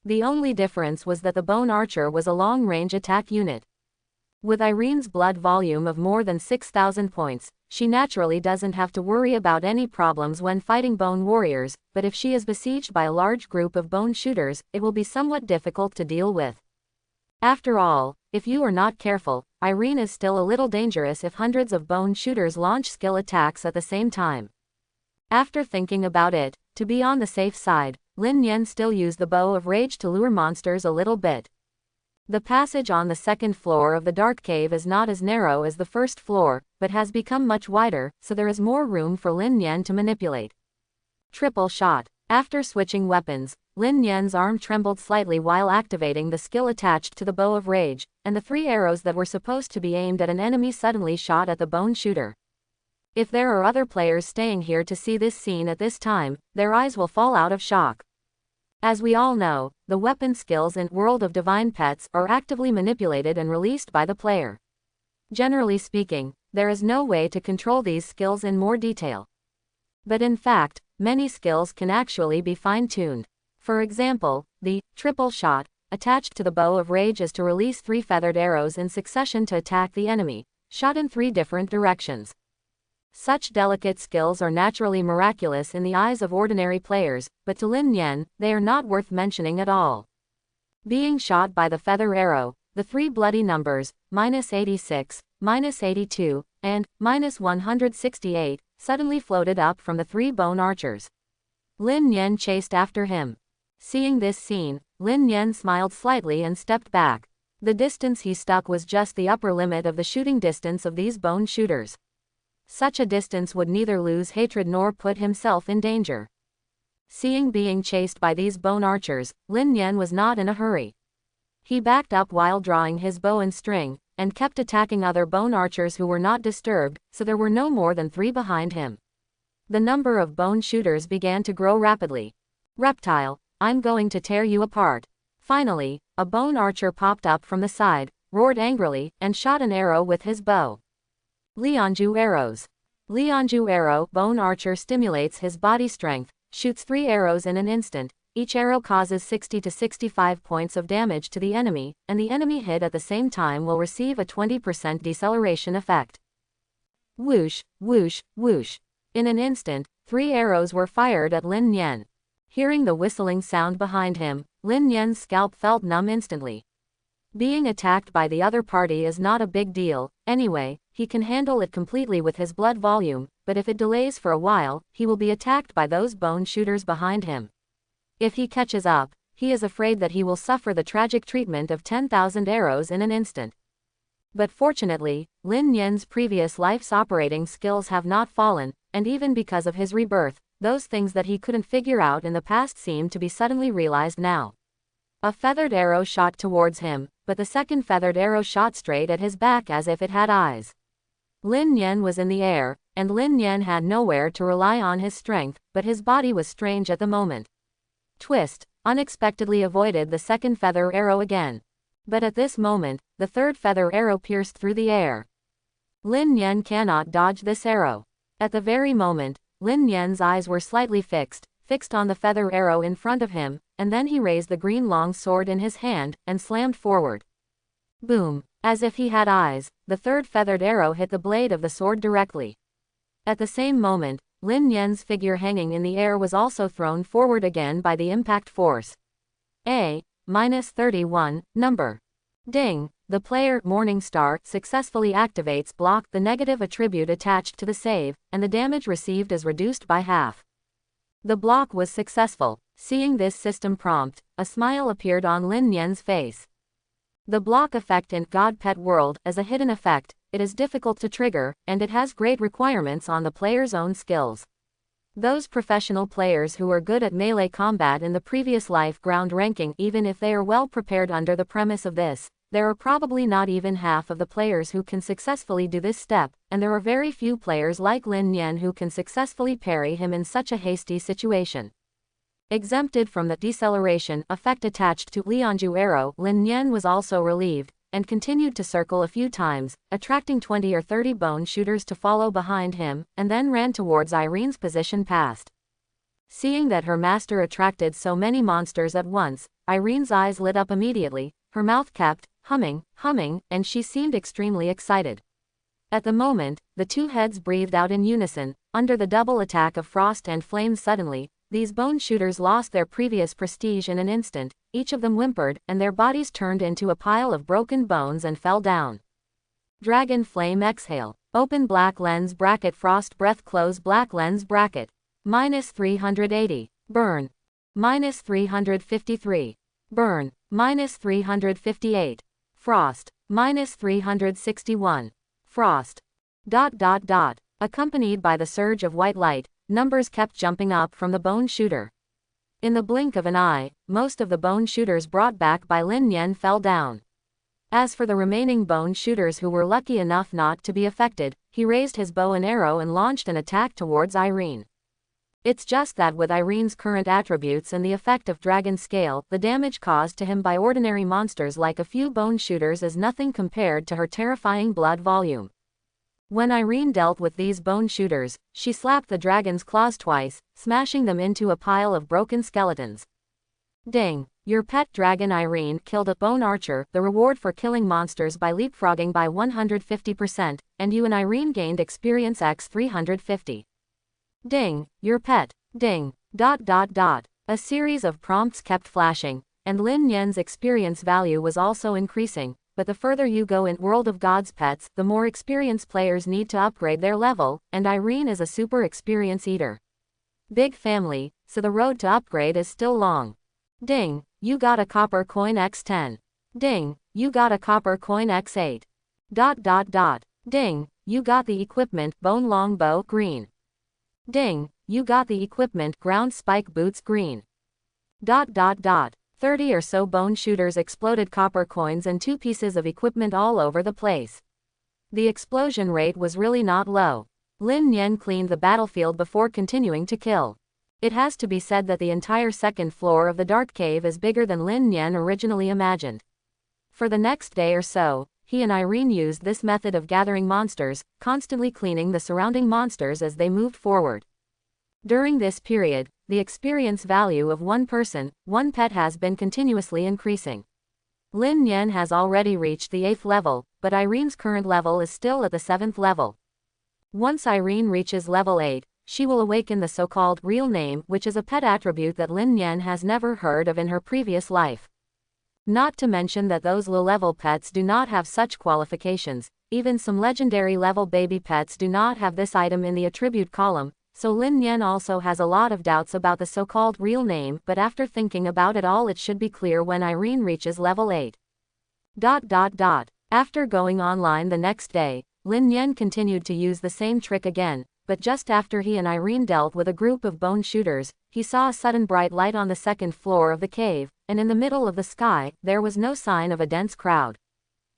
The only difference was that the bone archer was a long-range attack unit. With Irene's blood volume of more than 6,000 points, she naturally doesn't have to worry about any problems when fighting bone warriors, but if she is besieged by a large group of bone shooters, it will be somewhat difficult to deal with. After all, if you are not careful, Irene is still a little dangerous if hundreds of bone shooters launch skill attacks at the same time. After thinking about it, to be on the safe side, Lin Yen still used the bow of rage to lure monsters a little bit. The passage on the second floor of the dark cave is not as narrow as the first floor, but has become much wider, so there is more room for Lin Yen to manipulate. Triple shot. After switching weapons, Lin Yen's arm trembled slightly while activating the skill attached to the bow of rage, and the 3 arrows that were supposed to be aimed at an enemy suddenly shot at the bone shooter. If there are other players staying here to see this scene at this time, their eyes will fall out of shock. As we all know, the weapon skills in World of Divine Pets are actively manipulated and released by the player. Generally speaking, there is no way to control these skills in more detail. But in fact, many skills can actually be fine-tuned. For example, the triple shot attached to the bow of rage is to release 3 feathered arrows in succession to attack the enemy, shot in 3 different directions. Such delicate skills are naturally miraculous in the eyes of ordinary players, but to Lin Yen, they are not worth mentioning at all. Being shot by the feather arrow, the 3 bloody numbers, -86, -82, and -168, suddenly floated up from the 3 bone archers. Lin Yen chased after him. Seeing this scene, Lin Yen smiled slightly and stepped back. The distance he stuck was just the upper limit of the shooting distance of these bone shooters. Such a distance would neither lose hatred nor put himself in danger. Seeing being chased by these bone archers, Lin Yen was not in a hurry. He backed up while drawing his bow and string, and kept attacking other bone archers who were not disturbed, so there were no more than 3 behind him. The number of bone shooters began to grow rapidly. Reptile, I'm going to tear you apart. Finally, a bone archer popped up from the side, roared angrily, and shot an arrow with his bow. Lianju arrows. Lianju arrow bone archer stimulates his body strength, shoots 3 arrows in an instant. Each arrow causes 60 to 65 points of damage to the enemy, and the enemy hit at the same time will receive a 20% deceleration effect. Whoosh, whoosh, whoosh. In an instant, 3 arrows were fired at Lin Yen. Hearing the whistling sound behind him, Lin Yen's scalp felt numb instantly. Being attacked by the other party is not a big deal, anyway, he can handle it completely with his blood volume, but if it delays for a while, he will be attacked by those bone shooters behind him. If he catches up, he is afraid that he will suffer the tragic treatment of 10,000 arrows in an instant. But fortunately, Lin Yen's previous life's operating skills have not fallen, and even because of his rebirth, those things that he couldn't figure out in the past seem to be suddenly realized now. A feathered arrow shot towards him, but the second feathered arrow shot straight at his back as if it had eyes. Lin Yen was in the air, and Lin Yen had nowhere to rely on his strength, but his body was strange at the moment. Twist, unexpectedly avoided the second feather arrow again. But at this moment, the third feather arrow pierced through the air. Lin Yen cannot dodge this arrow. At the very moment, Lin Yen's eyes were slightly fixed on the feather arrow in front of him, and then he raised the green long sword in his hand, and slammed forward. Boom! As if he had eyes, the third feathered arrow hit the blade of the sword directly. At the same moment, Lin Yen's figure hanging in the air was also thrown forward again by the impact force. -31, number. Ding! The player, Morningstar, successfully activates block, the negative attribute attached to the save, and the damage received is reduced by half. The block was successful. Seeing this system prompt, a smile appeared on Lin Yen's face. The block effect in God Pet World is a hidden effect, it is difficult to trigger, and it has great requirements on the player's own skills. Those professional players who are good at melee combat in the previous life ground ranking, even if they are well prepared under the premise of this, there are probably not even half of the players who can successfully do this step, and there are very few players like Lin Yen who can successfully parry him in such a hasty situation. Exempted from the deceleration effect attached to Lianju arrow, Lin Yen was also relieved, and continued to circle a few times, attracting 20 or 30 bone shooters to follow behind him, and then ran towards Irene's position past. Seeing that her master attracted so many monsters at once, Irene's eyes lit up immediately, her mouth kept humming, and she seemed extremely excited. At the moment, the two heads breathed out in unison, under the double attack of frost and flames. Suddenly, these bone shooters lost their previous prestige in an instant, each of them whimpered, and their bodies turned into a pile of broken bones and fell down. Dragon Flame Exhale. Open black lens bracket frost breath close black lens bracket. -380. Burn. -353. Burn. -358. Frost. -361. Frost. ... Accompanied by the surge of white light, numbers kept jumping up from the bone shooter. In the blink of an eye, most of the bone shooters brought back by Lin Yen fell down. As for the remaining bone shooters who were lucky enough not to be affected, he raised his bow and arrow and launched an attack towards Irene. It's just that with Irene's current attributes and the effect of dragon scale, the damage caused to him by ordinary monsters like a few bone shooters is nothing compared to her terrifying blood volume. When Irene dealt with these bone shooters, she slapped the dragon's claws twice, smashing them into a pile of broken skeletons. Ding! Your pet dragon Irene killed a bone archer, the reward for killing monsters by leapfrogging by 150%, and you and Irene gained experience x 350. Ding! Your pet. Ding! ... A series of prompts kept flashing, and Lin Yen's experience value was also increasing. But the further you go in World of God's Pets, the more experienced players need to upgrade their level, and Irene is a super experience eater. Big family, so the road to upgrade is still long. Ding! You got a copper coin x10. Ding! You got a copper coin x8. ... Ding! You got the equipment bone long bow green. Ding! You got the equipment ground spike boots green. ... 30 or so bone shooters exploded copper coins and 2 pieces of equipment all over the place. The explosion rate was really not low. Lin Yen cleaned the battlefield before continuing to kill. It has to be said that the entire second floor of the dark cave is bigger than Lin Yen originally imagined. For the next day or so, he and Irene used this method of gathering monsters, constantly cleaning the surrounding monsters as they moved forward. During this period, the experience value of one person, one pet has been continuously increasing. Lin Yen has already reached the 8th level, but Irene's current level is still at the 7th level. Once Irene reaches level 8, she will awaken the so-called real name, which is a pet attribute that Lin Yen has never heard of in her previous life. Not to mention that those low-level pets do not have such qualifications, even some legendary level baby pets do not have this item in the attribute column. So Lin Yen also has a lot of doubts about the so-called real name, but after thinking about it all it should be clear when Irene reaches level 8. After going online the next day, Lin Yen continued to use the same trick again, but just after he and Irene dealt with a group of bone shooters, he saw a sudden bright light on the second floor of the cave, and in the middle of the sky, there was no sign of a dense crowd.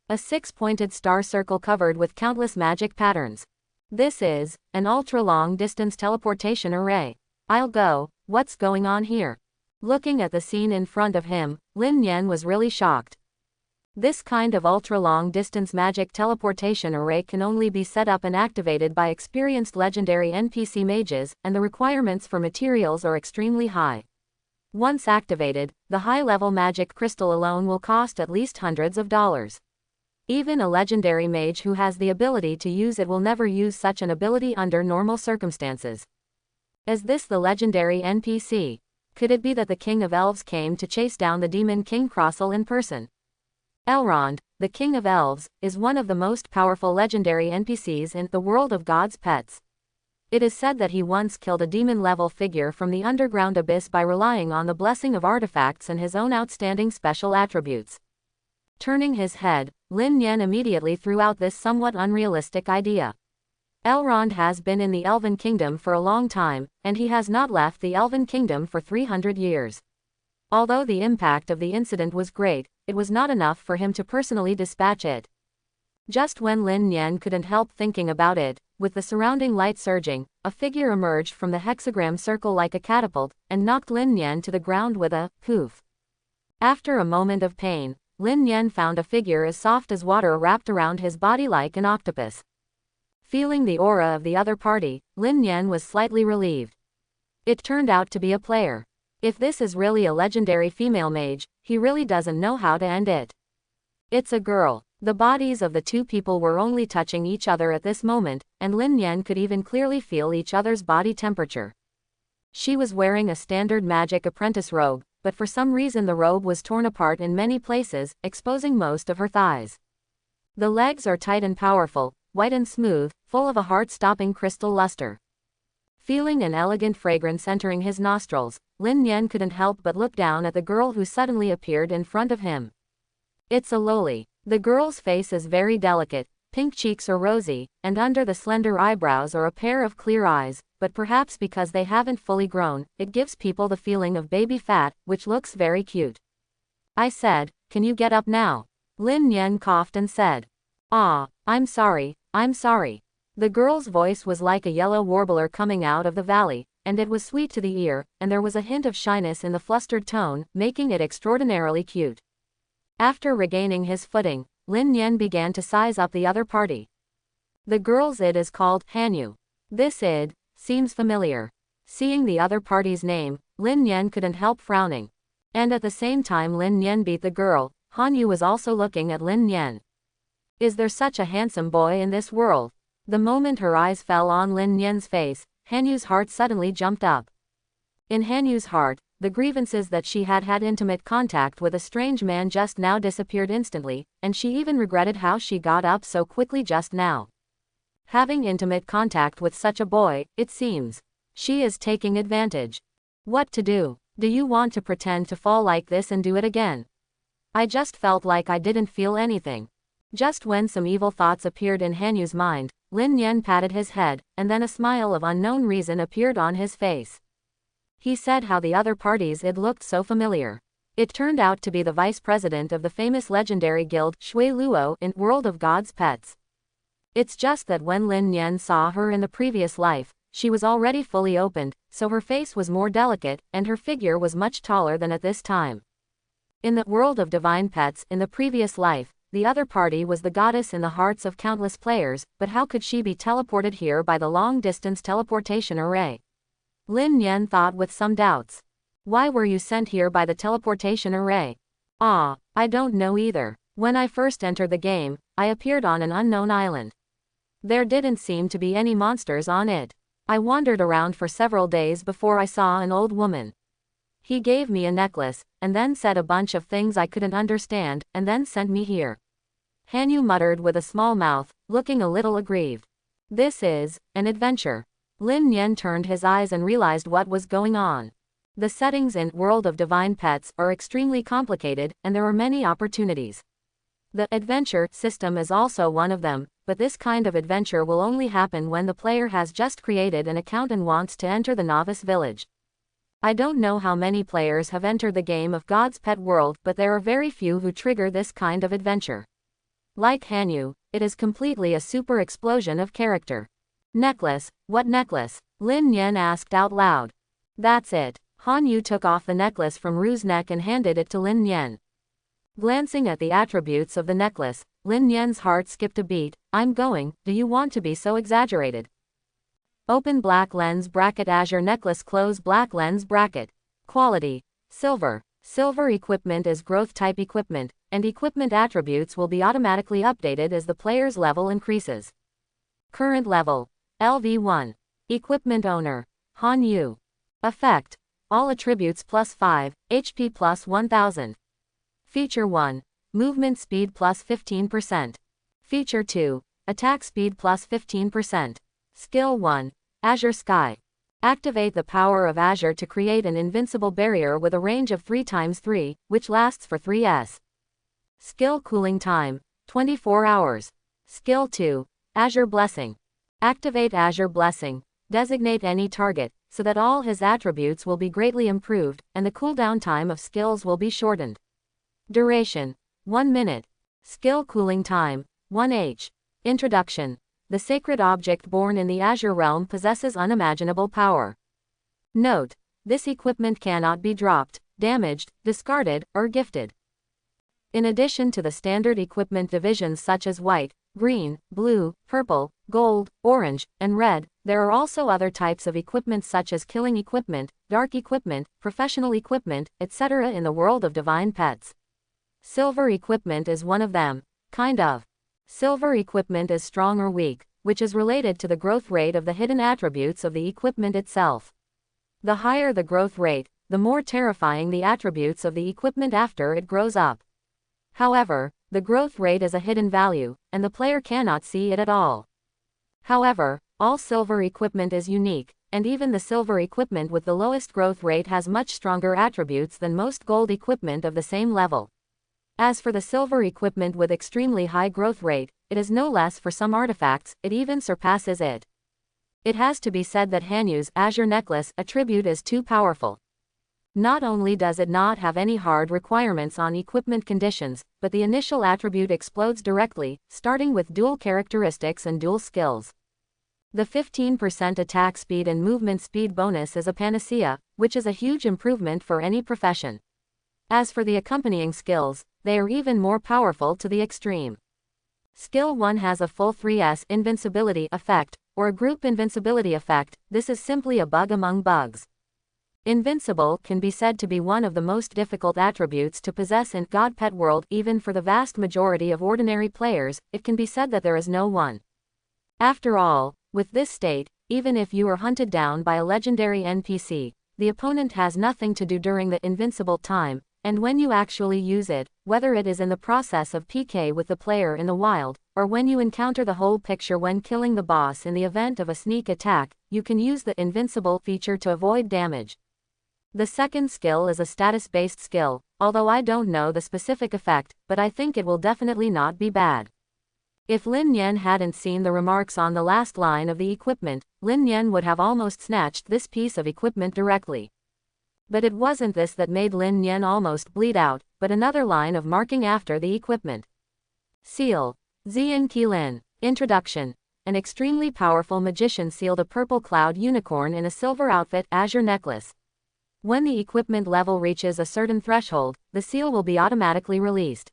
A 6-pointed star circle covered with countless magic patterns. This is an ultra-long-distance teleportation array. I'll go, what's going on here? Looking at the scene in front of him, Lin Yen was really shocked. This kind of ultra-long-distance magic teleportation array can only be set up and activated by experienced legendary NPC mages, and the requirements for materials are extremely high. Once activated, the high-level magic crystal alone will cost at least hundreds of dollars. Even a legendary mage who has the ability to use it will never use such an ability under normal circumstances. Is this the legendary NPC? Could it be that the King of Elves came to chase down the demon King Crossel in person? Elrond, the King of Elves, is one of the most powerful legendary NPCs in the world of God's Pets. It is said that he once killed a demon-level figure from the underground abyss by relying on the blessing of artifacts and his own outstanding special attributes. Turning his head, Lin Yen immediately threw out this somewhat unrealistic idea. Elrond has been in the Elven Kingdom for a long time, and he has not left the Elven Kingdom for 300 years. Although the impact of the incident was great, it was not enough for him to personally dispatch it. Just when Lin Yen couldn't help thinking about it, with the surrounding light surging, a figure emerged from the hexagram circle like a catapult, and knocked Lin Yen to the ground with a poof. After a moment of pain, Lin Yen found a figure as soft as water wrapped around his body like an octopus. Feeling the aura of the other party, Lin Yen was slightly relieved. It turned out to be a player. If this is really a legendary female mage, he really doesn't know how to end it. It's a girl. The bodies of the two people were only touching each other at this moment, and Lin Yen could even clearly feel each other's body temperature. She was wearing a standard magic apprentice robe, but for some reason the robe was torn apart in many places, exposing most of her thighs. The legs are tight and powerful, white and smooth, full of a heart-stopping crystal luster. Feeling an elegant fragrance entering his nostrils, Lin Yen couldn't help but look down at the girl who suddenly appeared in front of him. It's a loli. The girl's face is very delicate, pink cheeks are rosy, and under the slender eyebrows are a pair of clear eyes, but perhaps because they haven't fully grown, it gives people the feeling of baby fat, which looks very cute. I said, "Can you get up now?" Lin Yen coughed and said, I'm sorry. The girl's voice was like a yellow warbler coming out of the valley, and it was sweet to the ear, and there was a hint of shyness in the flustered tone, making it extraordinarily cute. After regaining his footing, Lin Yen began to size up the other party. The girl's id is called Hanu. This id seems familiar. Seeing the other party's name, Lin Yen couldn't help frowning. And at the same time Lin Yen beat the girl, Hanu was also looking at Lin Yen. Is there such a handsome boy in this world? The moment her eyes fell on Lin Yen's face, Hanu's heart suddenly jumped up. In Hanu's heart, the grievances that she had had intimate contact with a strange man just now disappeared instantly, and she even regretted how she got up so quickly just now. Having intimate contact with such a boy, it seems. She is taking advantage. What to do? Do you want to pretend to fall like this and do it again? I just felt like I didn't feel anything. Just when some evil thoughts appeared in Hanu's mind, Lin Yen patted his head, and then a smile of unknown reason appeared on his face. He said how the other parties it looked so familiar. It turned out to be the vice president of the famous legendary guild Shui Luo in World of God's Pets. It's just that when Lin Yen saw her in the previous life, she was already fully opened, so her face was more delicate, and her figure was much taller than at this time. In the World of Divine Pets in the previous life, the other party was the goddess in the hearts of countless players, but how could she be teleported here by the long-distance teleportation array? Lin Yen thought with some doubts. Why were you sent here by the teleportation array? I don't know either. When I first entered the game, I appeared on an unknown island. There didn't seem to be any monsters on it. I wandered around for several days before I saw an old woman. He gave me a necklace, and then said a bunch of things I couldn't understand, and then sent me here. Hanu muttered with a small mouth, looking a little aggrieved. This is an adventure. Lin Yen turned his eyes and realized what was going on. The settings in World of Divine Pets are extremely complicated, and there are many opportunities. The adventure system is also one of them, but this kind of adventure will only happen when the player has just created an account and wants to enter the novice village. I don't know how many players have entered the game of God's Pet World, but there are very few who trigger this kind of adventure. Like Hanu, it is completely a super explosion of character. Necklace? What necklace? Lin Yen asked out loud. That's it. Hanu took off the necklace from Ru's neck and handed it to Lin Yen. Glancing at the attributes of the necklace, Lin Yen's heart skipped a beat. I'm going, do you want to be so exaggerated? Open black lens bracket azure necklace close black lens bracket. Quality: silver. Silver equipment is growth type equipment, and equipment attributes will be automatically updated as the player's level increases. Current level: LV1. Equipment owner: Hanu. Effect: all attributes plus 5, HP plus 1000. Feature 1. Movement speed plus 15%. Feature 2. Attack speed plus 15%. Skill 1. Azure Sky. Activate the power of Azure to create an invincible barrier with a range of 3×3, which lasts for 3s. Skill cooling time: 24 hours. Skill 2. Azure Blessing. Activate Azure Blessing. Designate any target, so that all his attributes will be greatly improved, and the cooldown time of skills will be shortened. Duration: 1 minute. Skill cooling time: 1h. Introduction: the sacred object born in the Azure realm possesses unimaginable power. Note: this equipment cannot be dropped, damaged, discarded, or gifted. In addition to the standard equipment divisions such as white, green, blue, purple, gold, orange, and red, there are also other types of equipment such as killing equipment, dark equipment, professional equipment, etc. in the world of divine pets. Silver equipment is one of them. Kind of. Silver equipment is strong or weak, which is related to the growth rate of the hidden attributes of the equipment itself. The higher the growth rate, the more terrifying the attributes of the equipment after it grows up. However, the growth rate is a hidden value, and the player cannot see it at all. However, all silver equipment is unique, and even the silver equipment with the lowest growth rate has much stronger attributes than most gold equipment of the same level. As for the silver equipment with extremely high growth rate, it is no less for some artifacts, it even surpasses it. It has to be said that Hanu's Azure Necklace attribute is too powerful. Not only does it not have any hard requirements on equipment conditions, but the initial attribute explodes directly, starting with dual characteristics and dual skills. The 15% attack speed and movement speed bonus is a panacea, which is a huge improvement for any profession. As for the accompanying skills, they are even more powerful to the extreme. Skill 1 has a full 3s invincibility effect, or a group invincibility effect. This is simply a bug among bugs. Invincible can be said to be one of the most difficult attributes to possess in God Pet World. Even for the vast majority of ordinary players, it can be said that there is no one. After all, with this state, even if you are hunted down by a legendary NPC, the opponent has nothing to do during the invincible time, and when you actually use it, whether it is in the process of PK with the player in the wild, or when you encounter the whole picture when killing the boss in the event of a sneak attack, you can use the invincible feature to avoid damage. The second skill is a status-based skill, although I don't know the specific effect, but I think it will definitely not be bad. If Lin Yen hadn't seen the remarks on the last line of the equipment, Lin Yen would have almost snatched this piece of equipment directly. But it wasn't this that made Lin Yen almost bleed out, but another line of marking after the equipment. Seal. Xian Qilin. Introduction. An extremely powerful magician sealed a purple cloud unicorn in a silver outfit Azure necklace. When the equipment level reaches a certain threshold, the seal will be automatically released.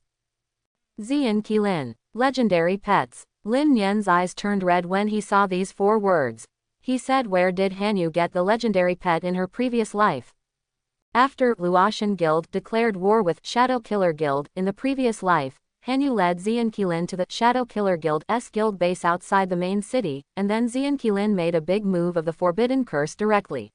Xian Qilin. Legendary pets. Lin Yen's eyes turned red when he saw these 4 words. He said, where did Hanu get the legendary pet in her previous life? After Luotian Guild declared war with Shadow Killer Guild in the previous life, Hanu led Xian Qilin to the Shadow Killer Guild's guild base outside the main city, and then Xian Qilin made a big move of the Forbidden Curse directly.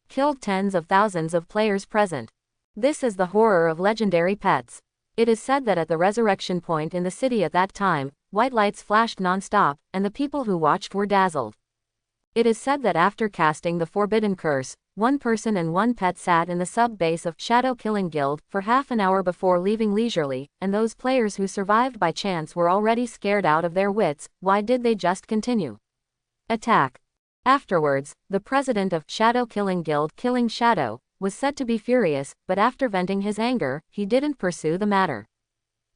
Killed tens of thousands of players present. This is the horror of legendary pets. It is said that at the resurrection point in the city at that time, white lights flashed non-stop, and the people who watched were dazzled. It is said that after casting the Forbidden Curse, 1 person and 1 pet sat in the sub-base of Shadow Killing Guild for half an hour before leaving leisurely, and those players who survived by chance were already scared out of their wits. Why did they just continue? Attack. Afterwards, the president of Shadow Killing Guild, Killing Shadow, was said to be furious, but after venting his anger, he didn't pursue the matter.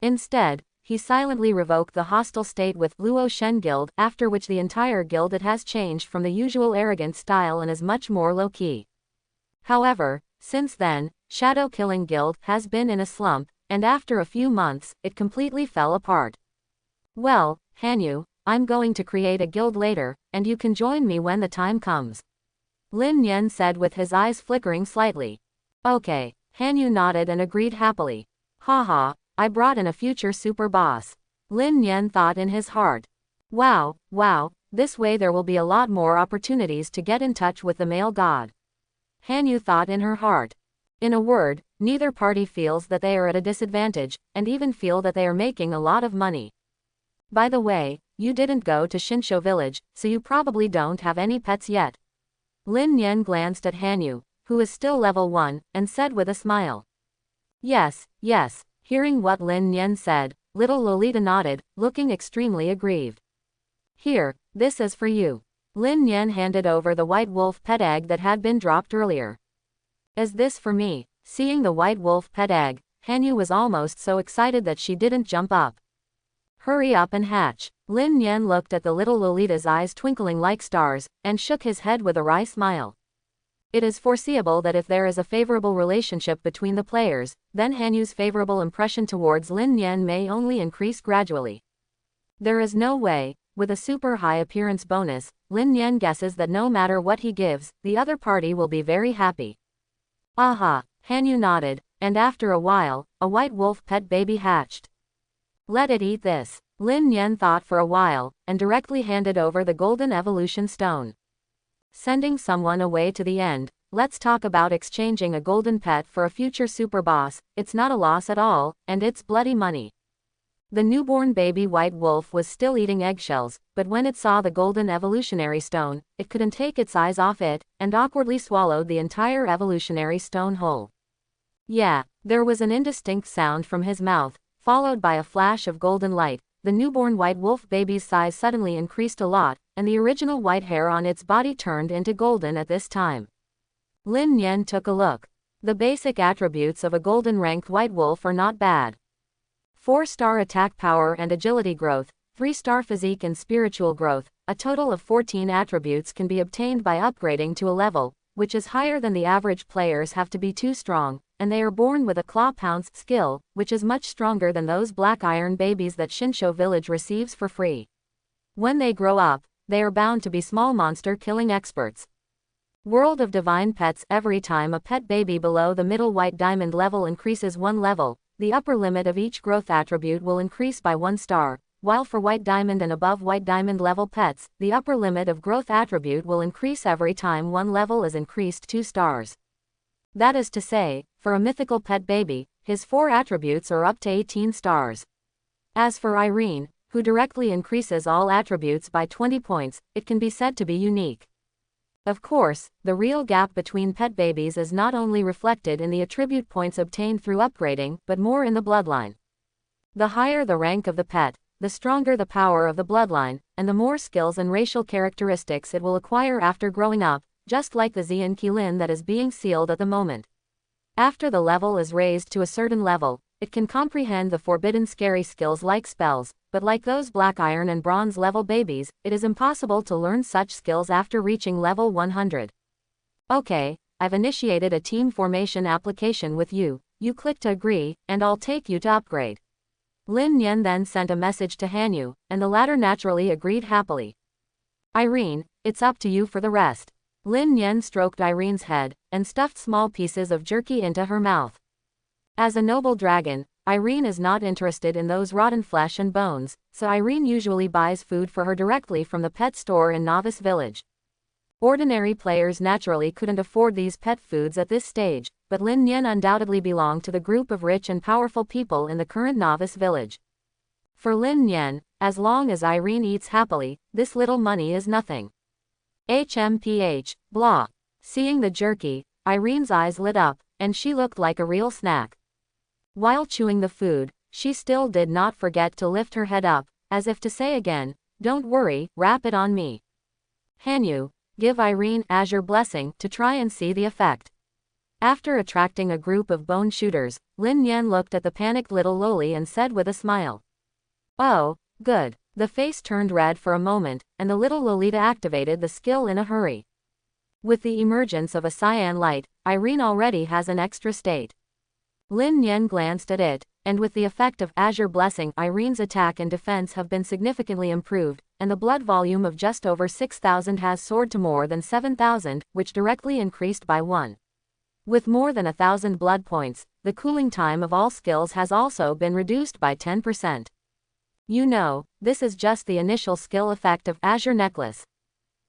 Instead, he silently revoked the hostile state with Luo Shen Guild, after which the entire guild it has changed from the usual arrogant style and is much more low-key. However, since then, Shadow Killing Guild has been in a slump, and after a few months, it completely fell apart. Well, Hanu, I'm going to create a guild later, and you can join me when the time comes. Lin Yen said with his eyes flickering slightly. Okay, Hanu nodded and agreed happily. Haha, I brought in a future super boss. Lin Yen thought in his heart. Wow, this way there will be a lot more opportunities to get in touch with the male god. Hanu thought in her heart. In a word, neither party feels that they are at a disadvantage, and even feel that they are making a lot of money. By the way, you didn't go to Shinsho village, so you probably don't have any pets yet. Lin Yen glanced at Hanu, who is still level 1, and said with a smile. Yes. Hearing what Lin Yen said, little Lolita nodded, looking extremely aggrieved. Here, this is for you. Lin Yen handed over the white wolf pet egg that had been dropped earlier. Is this for me? Seeing the white wolf pet egg, Hanu was almost so excited that she didn't jump up. Hurry up and hatch. Lin Yen looked at the little Lolita's eyes twinkling like stars, and shook his head with a wry smile. It is foreseeable that if there is a favorable relationship between the players, then Hanu's favorable impression towards Lin Yen may only increase gradually. There is no way, with a super high appearance bonus, Lin Yen guesses that no matter what he gives, the other party will be very happy. Aha, Hanu nodded, and after a while, a white wolf pet baby hatched. Let it eat this. Lin Yen thought for a while, and directly handed over the golden evolution stone. Sending someone away to the end, let's talk about exchanging a golden pet for a future super boss. It's not a loss at all, and it's bloody money. The newborn baby white wolf was still eating eggshells, but when it saw the golden evolutionary stone, it couldn't take its eyes off it, and awkwardly swallowed the entire evolutionary stone whole. Yeah, there was an indistinct sound from his mouth, followed by a flash of golden light. The newborn white wolf baby's size suddenly increased a lot, and the original white hair on its body turned into golden at this time. Lin Yen took a look. The basic attributes of a golden ranked white wolf are not bad. 4-star attack power and agility growth, 3-star physique and spiritual growth. A total of 14 attributes can be obtained by upgrading to a level, which is higher than the average players have to be too strong, and they are born with a claw pounce skill, which is much stronger than those black iron babies that Shinsho village receives for free. When they grow up, they are bound to be small monster killing experts. World of Divine Pets. Every time a pet baby below the middle white diamond level increases 1 level, the upper limit of each growth attribute will increase by 1 star, while for white diamond and above white diamond level pets, the upper limit of growth attribute will increase every time 1 level is increased 2 stars. That is to say, for a mythical pet baby, his 4 attributes are up to 18 stars. As for Irene, who directly increases all attributes by 20 points, it can be said to be unique. Of course, the real gap between pet babies is not only reflected in the attribute points obtained through upgrading, but more in the bloodline. The higher the rank of the pet, the stronger the power of the bloodline, and the more skills and racial characteristics it will acquire after growing up, just like the Xian Qilin that is being sealed at the moment. After the level is raised to a certain level, it can comprehend the forbidden scary skills like spells, but like those black iron and bronze level babies, it is impossible to learn such skills after reaching level 100. Okay, I've initiated a team formation application with you, you click to agree, and I'll take you to upgrade. Lin Yen then sent a message to Hanu, and the latter naturally agreed happily. Irene, it's up to you for the rest. Lin Yen stroked Irene's head, and stuffed small pieces of jerky into her mouth. As a noble dragon, Irene is not interested in those rotten flesh and bones, so Irene usually buys food for her directly from the pet store in Novice Village. Ordinary players naturally couldn't afford these pet foods at this stage, but Lin Yen undoubtedly belonged to the group of rich and powerful people in the current Novice Village. For Lin Yen, as long as Irene eats happily, this little money is nothing. HMPH, blah. Seeing the jerky, Irene's eyes lit up, and she looked like a real snack. While chewing the food, she still did not forget to lift her head up, as if to say again, don't worry, wrap it on me. Hanu, give Irene Azure Blessing to try and see the effect. After attracting a group of bone shooters, Lin Yen looked at the panicked little loli and said with a smile. Oh, good. The face turned red for a moment, and the little Lolita activated the skill in a hurry. With the emergence of a cyan light, Irene already has an extra state. Lin Yen glanced at it, and with the effect of Azure Blessing, Irene's attack and defense have been significantly improved, and the blood volume of just over 6,000 has soared to more than 7,000, which directly increased by 1. With more than 1,000 blood points, the cooling time of all skills has also been reduced by 10%. You know, this is just the initial skill effect of Azure Necklace.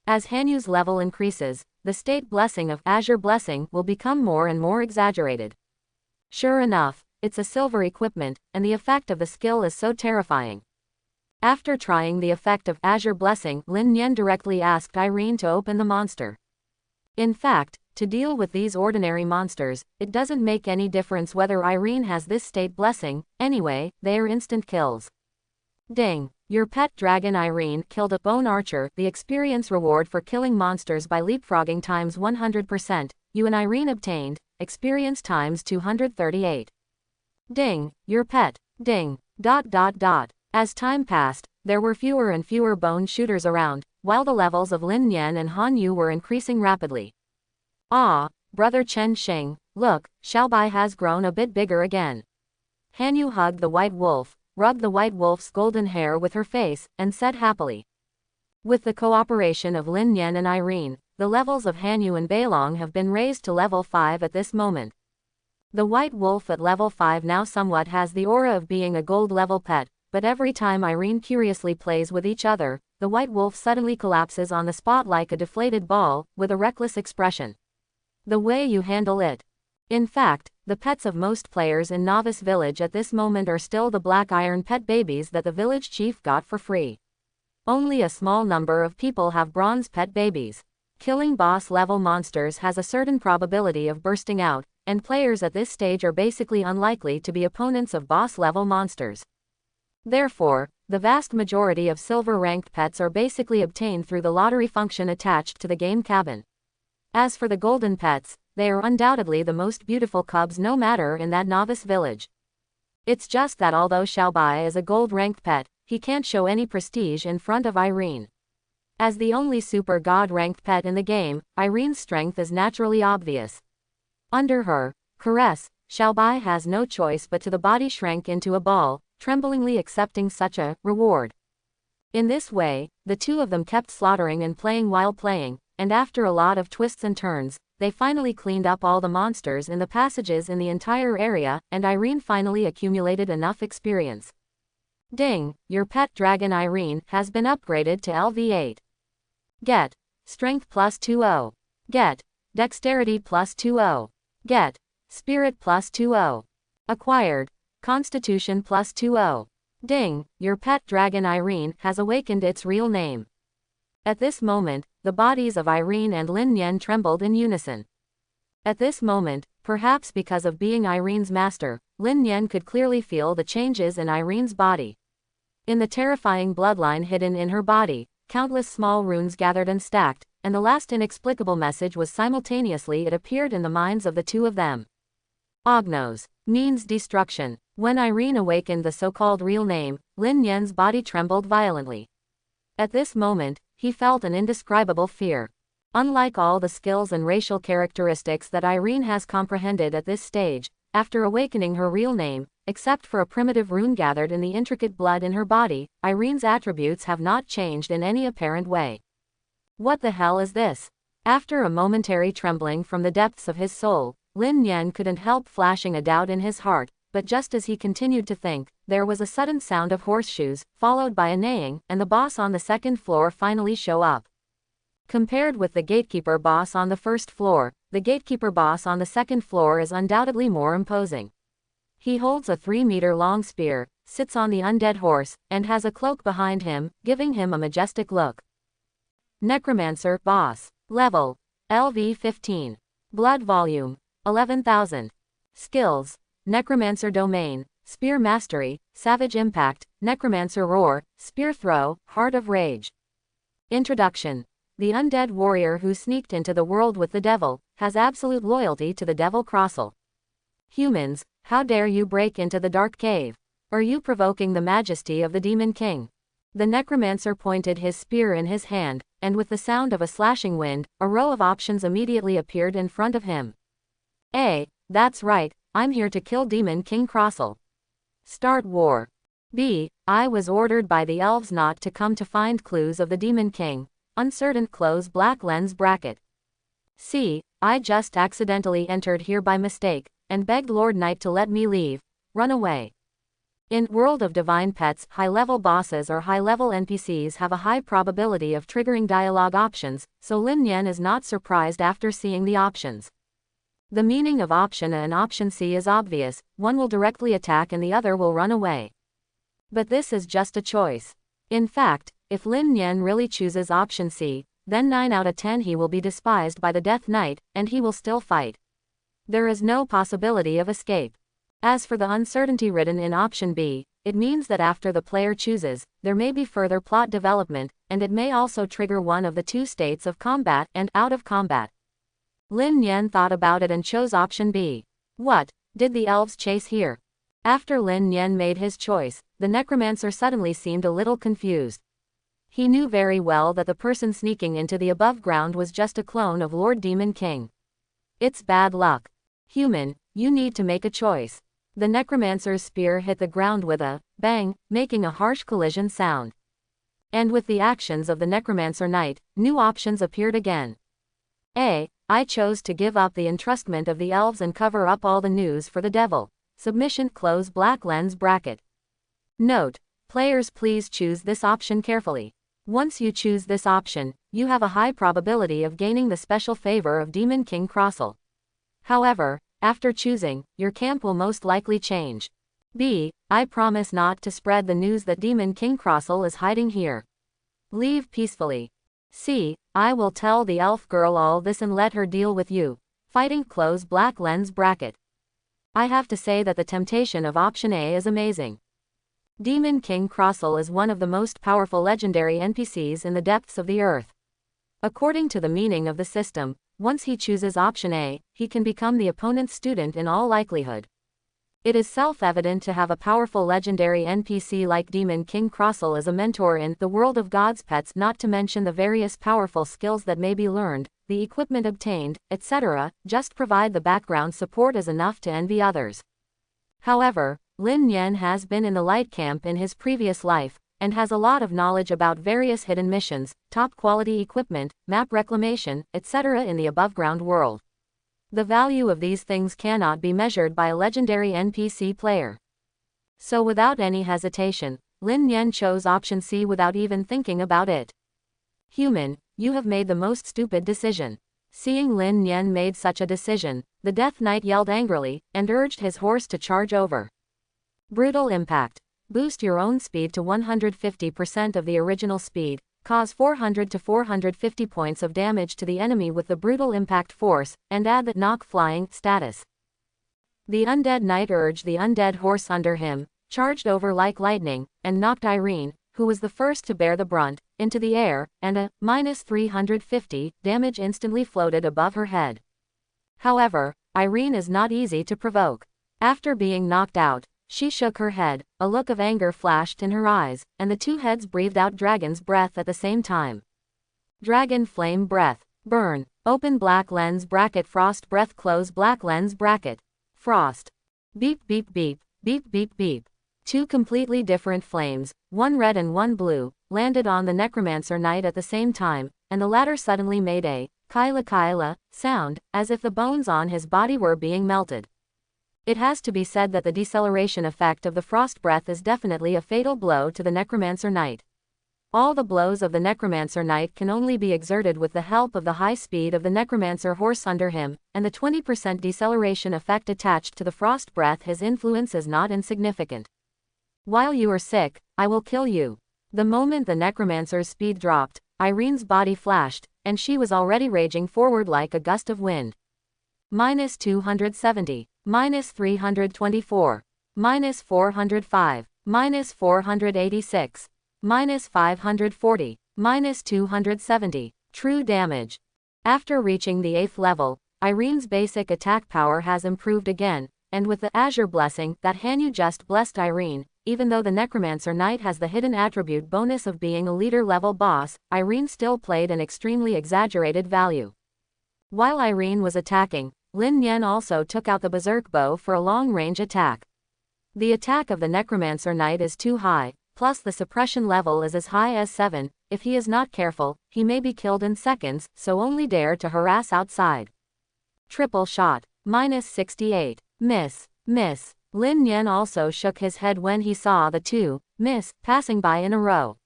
As Hanu's level increases, the state blessing of Azure Blessing will become more and more exaggerated. Sure enough, it's a silver equipment, and the effect of the skill is so terrifying. After trying the effect of Azure Blessing, Lin Yen directly asked Irene to open the monster. In fact, to deal with these ordinary monsters, it doesn't make any difference whether Irene has this state blessing, anyway, they are instant kills. Ding! Your pet dragon Irene killed a bone archer, the experience reward for killing monsters by leapfrogging times 100%, you and Irene obtained, experience times 238. Ding! Your pet. Ding! ... As time passed, there were fewer and fewer bone shooters around, while the levels of Lin Yen and Hanu were increasing rapidly. Ah, brother Chen Xing, look, Xiaobai has grown a bit bigger again. Hanu hugged the white wolf, rubbed the white wolf's golden hair with her face, and said happily. With the cooperation of Lin Yen and Irene, the levels of Hanu and Beilong have been raised to level 5 at this moment. The white wolf at level 5 now somewhat has the aura of being a gold level pet, but every time Irene curiously plays with each other, the white wolf suddenly collapses on the spot like a deflated ball, with a reckless expression. The way you handle it. In fact, the pets of most players in Novice Village at this moment are still the black iron pet babies that the village chief got for free. Only a small number of people have bronze pet babies. Killing boss level monsters has a certain probability of bursting out, and players at this stage are basically unlikely to be opponents of boss level monsters. Therefore, the vast majority of silver ranked pets are basically obtained through the lottery function attached to the game cabin. As for the golden pets, they are undoubtedly the most beautiful cubs no matter in that novice village. It's just that although Xiaobai is a gold ranked pet, he can't show any prestige in front of Irene. As the only super god ranked pet in the game, Irene's strength is naturally obvious. Under her caress, Xiaobai has no choice but to the body shrank into a ball, tremblingly accepting such a reward. In this way, the two of them kept slaughtering and playing while playing, and after a lot of twists and turns, they finally cleaned up all the monsters in the passages in the entire area, and Irene finally accumulated enough experience. Ding! Your pet dragon Irene has been upgraded to LV8. Get Strength plus 20. Get Dexterity plus 20. Get Spirit plus 20. Acquired Constitution plus 20. Ding! Your pet dragon Irene has awakened its real name. At this moment, the bodies of Irene and Lin Yen trembled in unison. At this moment, perhaps because of being Irene's master, Lin Yen could clearly feel the changes in Irene's body. In the terrifying bloodline hidden in her body, countless small runes gathered and stacked, and the last inexplicable message was simultaneously it appeared in the minds of the two of them. Ognos means destruction. When Irene awakened the so-called real name, Lin Yen's body trembled violently. At this moment, he felt an indescribable fear. Unlike all the skills and racial characteristics that Irene has comprehended at this stage, after awakening her real name, except for a primitive rune gathered in the intricate blood in her body, Irene's attributes have not changed in any apparent way. What the hell is this? After a momentary trembling from the depths of his soul, Lin Yen couldn't help flashing a doubt in his heart, but just as he continued to think, there was a sudden sound of horseshoes, followed by a neighing, and the boss on the second floor finally show up. Compared with the gatekeeper boss on the first floor, the gatekeeper boss on the second floor is undoubtedly more imposing. He holds a 3-meter-long spear, sits on the undead horse, and has a cloak behind him, giving him a majestic look. Necromancer boss. Level LV 15. Blood volume 11,000. Skills: Necromancer domain, Spear mastery, Savage impact, Necromancer roar, Spear throw, Heart of rage. Introduction: the undead warrior who sneaked into the world with the devil, has absolute loyalty to the devil Crossel. Humans, how dare you break into the dark cave? Are you provoking the majesty of the Demon King? The necromancer pointed his spear in his hand, and with the sound of a slashing wind, a row of options immediately appeared in front of him. That's right, I'm here to kill Demon King Crossel. Start war. B. I was ordered by the elves not to come to find clues of the Demon King. Uncertain close black lens bracket. C. I just accidentally entered here by mistake, and begged Lord Knight to let me leave. Run away. In World of Divine Pets, high-level bosses or high-level NPCs have a high probability of triggering dialogue options, so Lin Yen is not surprised after seeing the options. The meaning of option A and option C is obvious, one will directly attack and the other will run away. But this is just a choice. In fact, if Lin Yen really chooses option C, then 9 out of 10 he will be despised by the Death Knight, and he will still fight. There is no possibility of escape. As for the uncertainty written in option B, it means that after the player chooses, there may be further plot development, and it may also trigger one of the two states of combat and out of combat. Lin Yen thought about it and chose option B. What did the elves chase here? After Lin Yen made his choice, the necromancer suddenly seemed a little confused. He knew very well that the person sneaking into the above ground was just a clone of Lord Demon King. It's bad luck. Human, you need to make a choice. The necromancer's spear hit the ground with a bang, making a harsh collision sound. And with the actions of the necromancer knight, new options appeared again. A. I chose to give up the entrustment of the elves and cover up all the news for the devil. Submission close black lens bracket. Note: players, please choose this option carefully. Once you choose this option, you have a high probability of gaining the special favor of Demon King Crossel. However, after choosing, your camp will most likely change. B. I promise not to spread the news that Demon King Crossel is hiding here. Leave peacefully. C. I will tell the elf girl all this and let her deal with you. Fighting close black lens bracket. I have to say that the temptation of option A is amazing. Demon King Crossel is one of the most powerful legendary NPCs in the depths of the earth. According to the meaning of the system, once he chooses option A, he can become the opponent's student in all likelihood. It is self-evident to have a powerful legendary NPC like Demon King Crossel as a mentor in the world of God's pets, not to mention the various powerful skills that may be learned, the equipment obtained, etc. Just provide the background support is enough to envy others. However, Lin Yen has been in the light camp in his previous life, and has a lot of knowledge about various hidden missions, top-quality equipment, map reclamation, etc. in the above-ground world. The value of these things cannot be measured by a legendary NPC player. So without any hesitation, Lin Yen chose option C without even thinking about it. Human, you have made the most stupid decision. Seeing Lin Yen made such a decision, the Death Knight yelled angrily, and urged his horse to charge over. Brutal impact. Boost your own speed to 150% of the original speed, cause 400 to 450 points of damage to the enemy with the brutal impact force, and add the knock flying status. The undead knight urged the undead horse under him, charged over like lightning, and knocked Irene, who was the first to bear the brunt, into the air, and a -350 damage instantly floated above her head. However, Irene is not easy to provoke. After being knocked out, she shook her head, a look of anger flashed in her eyes, and the two heads breathed out dragon's breath at the same time. Dragon flame breath. Burn. Open black lens bracket frost breath close black lens bracket. Frost. Beep beep beep, beep beep beep. Two completely different flames, one red and one blue, landed on the necromancer knight at the same time, and the latter suddenly made a Kyla Kyla sound, as if the bones on his body were being melted. It has to be said that the deceleration effect of the frost breath is definitely a fatal blow to the necromancer knight. All the blows of the necromancer knight can only be exerted with the help of the high speed of the necromancer horse under him, and the 20% deceleration effect attached to the frost breath, his influence is not insignificant. While you are sick, I will kill you. The moment the necromancer's speed dropped, Irene's body flashed, and she was already raging forward like a gust of wind. -270. -324, -405, -486, -540, -270, true damage. After reaching the 8th level, Irene's basic attack power has improved again, and with the Azure blessing that Hanu just blessed Irene, even though the Necromancer Knight has the hidden attribute bonus of being a leader-level boss, Irene still played an extremely exaggerated value. While Irene was attacking, Lin Yen also took out the berserk bow for a long-range attack. The attack of the necromancer knight is too high, plus the suppression level is as high as 7, if he is not careful, he may be killed in seconds, so only dare to harass outside. Triple shot. -68. Miss. Miss. Lin Yen also shook his head when he saw the two, miss, passing by in a row.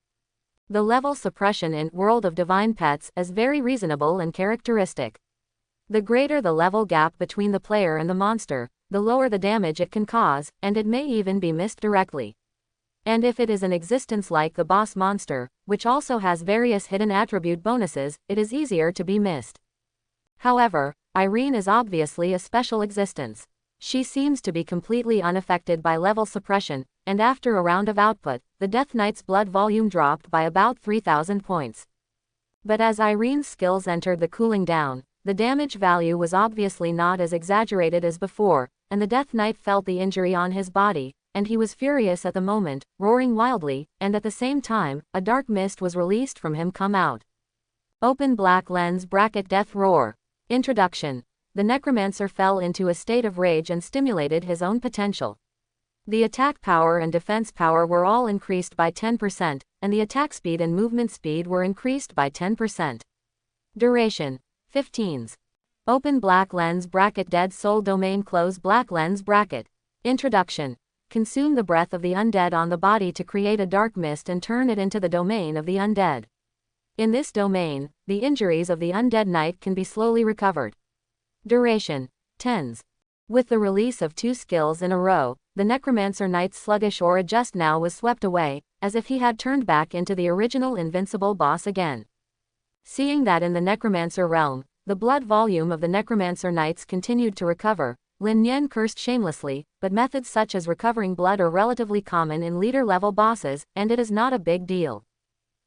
The level suppression in World of Divine Pets is very reasonable and characteristic. The greater the level gap between the player and the monster, the lower the damage it can cause, and it may even be missed directly. And if it is an existence like the boss monster, which also has various hidden attribute bonuses, it is easier to be missed. However, Irene is obviously a special existence. She seems to be completely unaffected by level suppression, and after a round of output, the Death Knight's blood volume dropped by about 3,000 points. But as Irene's skills entered the cooling down, the damage value was obviously not as exaggerated as before, and the Death Knight felt the injury on his body, and he was furious at the moment, roaring wildly, and at the same time, a dark mist was released from him come out. Open black lens bracket death roar. Introduction. The necromancer fell into a state of rage and stimulated his own potential. The attack power and defense power were all increased by 10%, and the attack speed and movement speed were increased by 10%. Duration. 15s. Open black lens bracket dead soul domain close black lens bracket. Introduction. Consume the breath of the undead on the body to create a dark mist and turn it into the domain of the undead. In this domain, the injuries of the undead knight can be slowly recovered. Duration. 10s. With the release of 2 skills in a row, the necromancer knight's sluggish aura just now was swept away, as if he had turned back into the original invincible boss again. Seeing that in the necromancer realm, the blood volume of the necromancer knights continued to recover, Lin Yen cursed shamelessly, but methods such as recovering blood are relatively common in leader-level bosses, and it is not a big deal.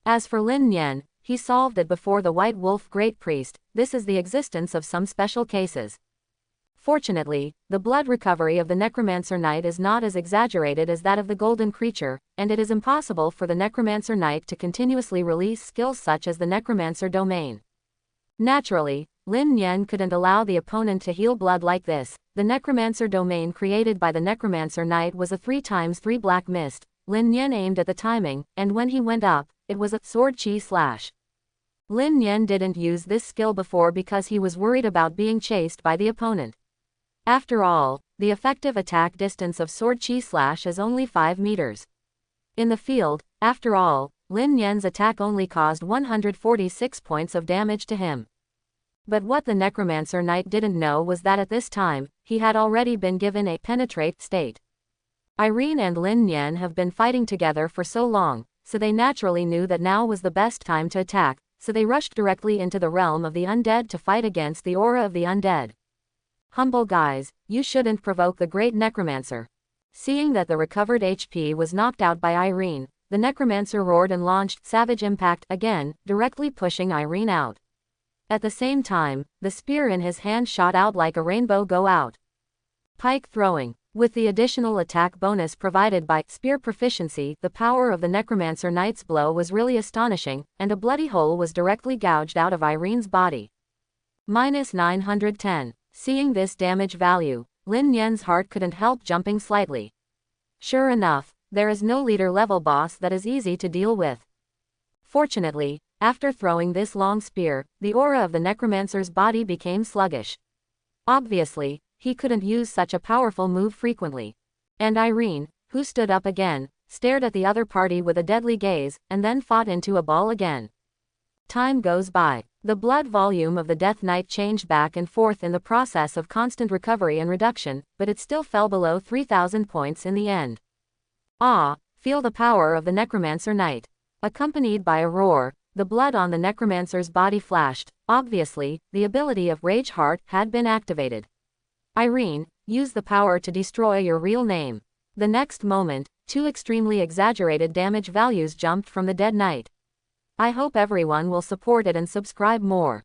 As for Lin Yen, he solved it before the White Wolf Great Priest. This is the existence of some special cases. Fortunately, the blood recovery of the necromancer knight is not as exaggerated as that of the golden creature, and it is impossible for the necromancer knight to continuously release skills such as the necromancer domain. Naturally, Lin Yen couldn't allow the opponent to heal blood like this. The necromancer domain created by the necromancer knight was a 3x3 black mist. Lin Yen aimed at the timing, and when he went up, it was a sword chi slash. Lin Yen didn't use this skill before because he was worried about being chased by the opponent. After all, the effective attack distance of sword chi slash is only 5 meters. In the field, after all, Lin Yen's attack only caused 146 points of damage to him. But what the necromancer knight didn't know was that at this time, he had already been given a penetrate state. Irene and Lin Yen have been fighting together for so long, so they naturally knew that now was the best time to attack, so they rushed directly into the realm of the undead to fight against the aura of the undead. Humble guys, you shouldn't provoke the great necromancer. Seeing that the recovered HP was knocked out by Irene, the necromancer roared and launched Savage Impact again, directly pushing Irene out. At the same time, the spear in his hand shot out like a rainbow go out. Pike throwing. With the additional attack bonus provided by spear proficiency, the power of the necromancer knight's blow was really astonishing, and a bloody hole was directly gouged out of Irene's body. -910. Seeing this damage value, Lin Yen's heart couldn't help jumping slightly. Sure enough, there is no leader-level boss that is easy to deal with. Fortunately, after throwing this long spear, the aura of the necromancer's body became sluggish. Obviously, he couldn't use such a powerful move frequently. And Irene, who stood up again, stared at the other party with a deadly gaze, and then fought into a ball again. Time goes by. The blood volume of the Death Knight changed back and forth in the process of constant recovery and reduction, but it still fell below 3,000 points in the end. Ah, feel the power of the necromancer knight. Accompanied by a roar, the blood on the necromancer's body flashed. Obviously, the ability of Rage Heart had been activated. Irene, use the power to destroy your real name. The next moment, 2 extremely exaggerated damage values jumped from the dead knight. I hope everyone will support it and subscribe more.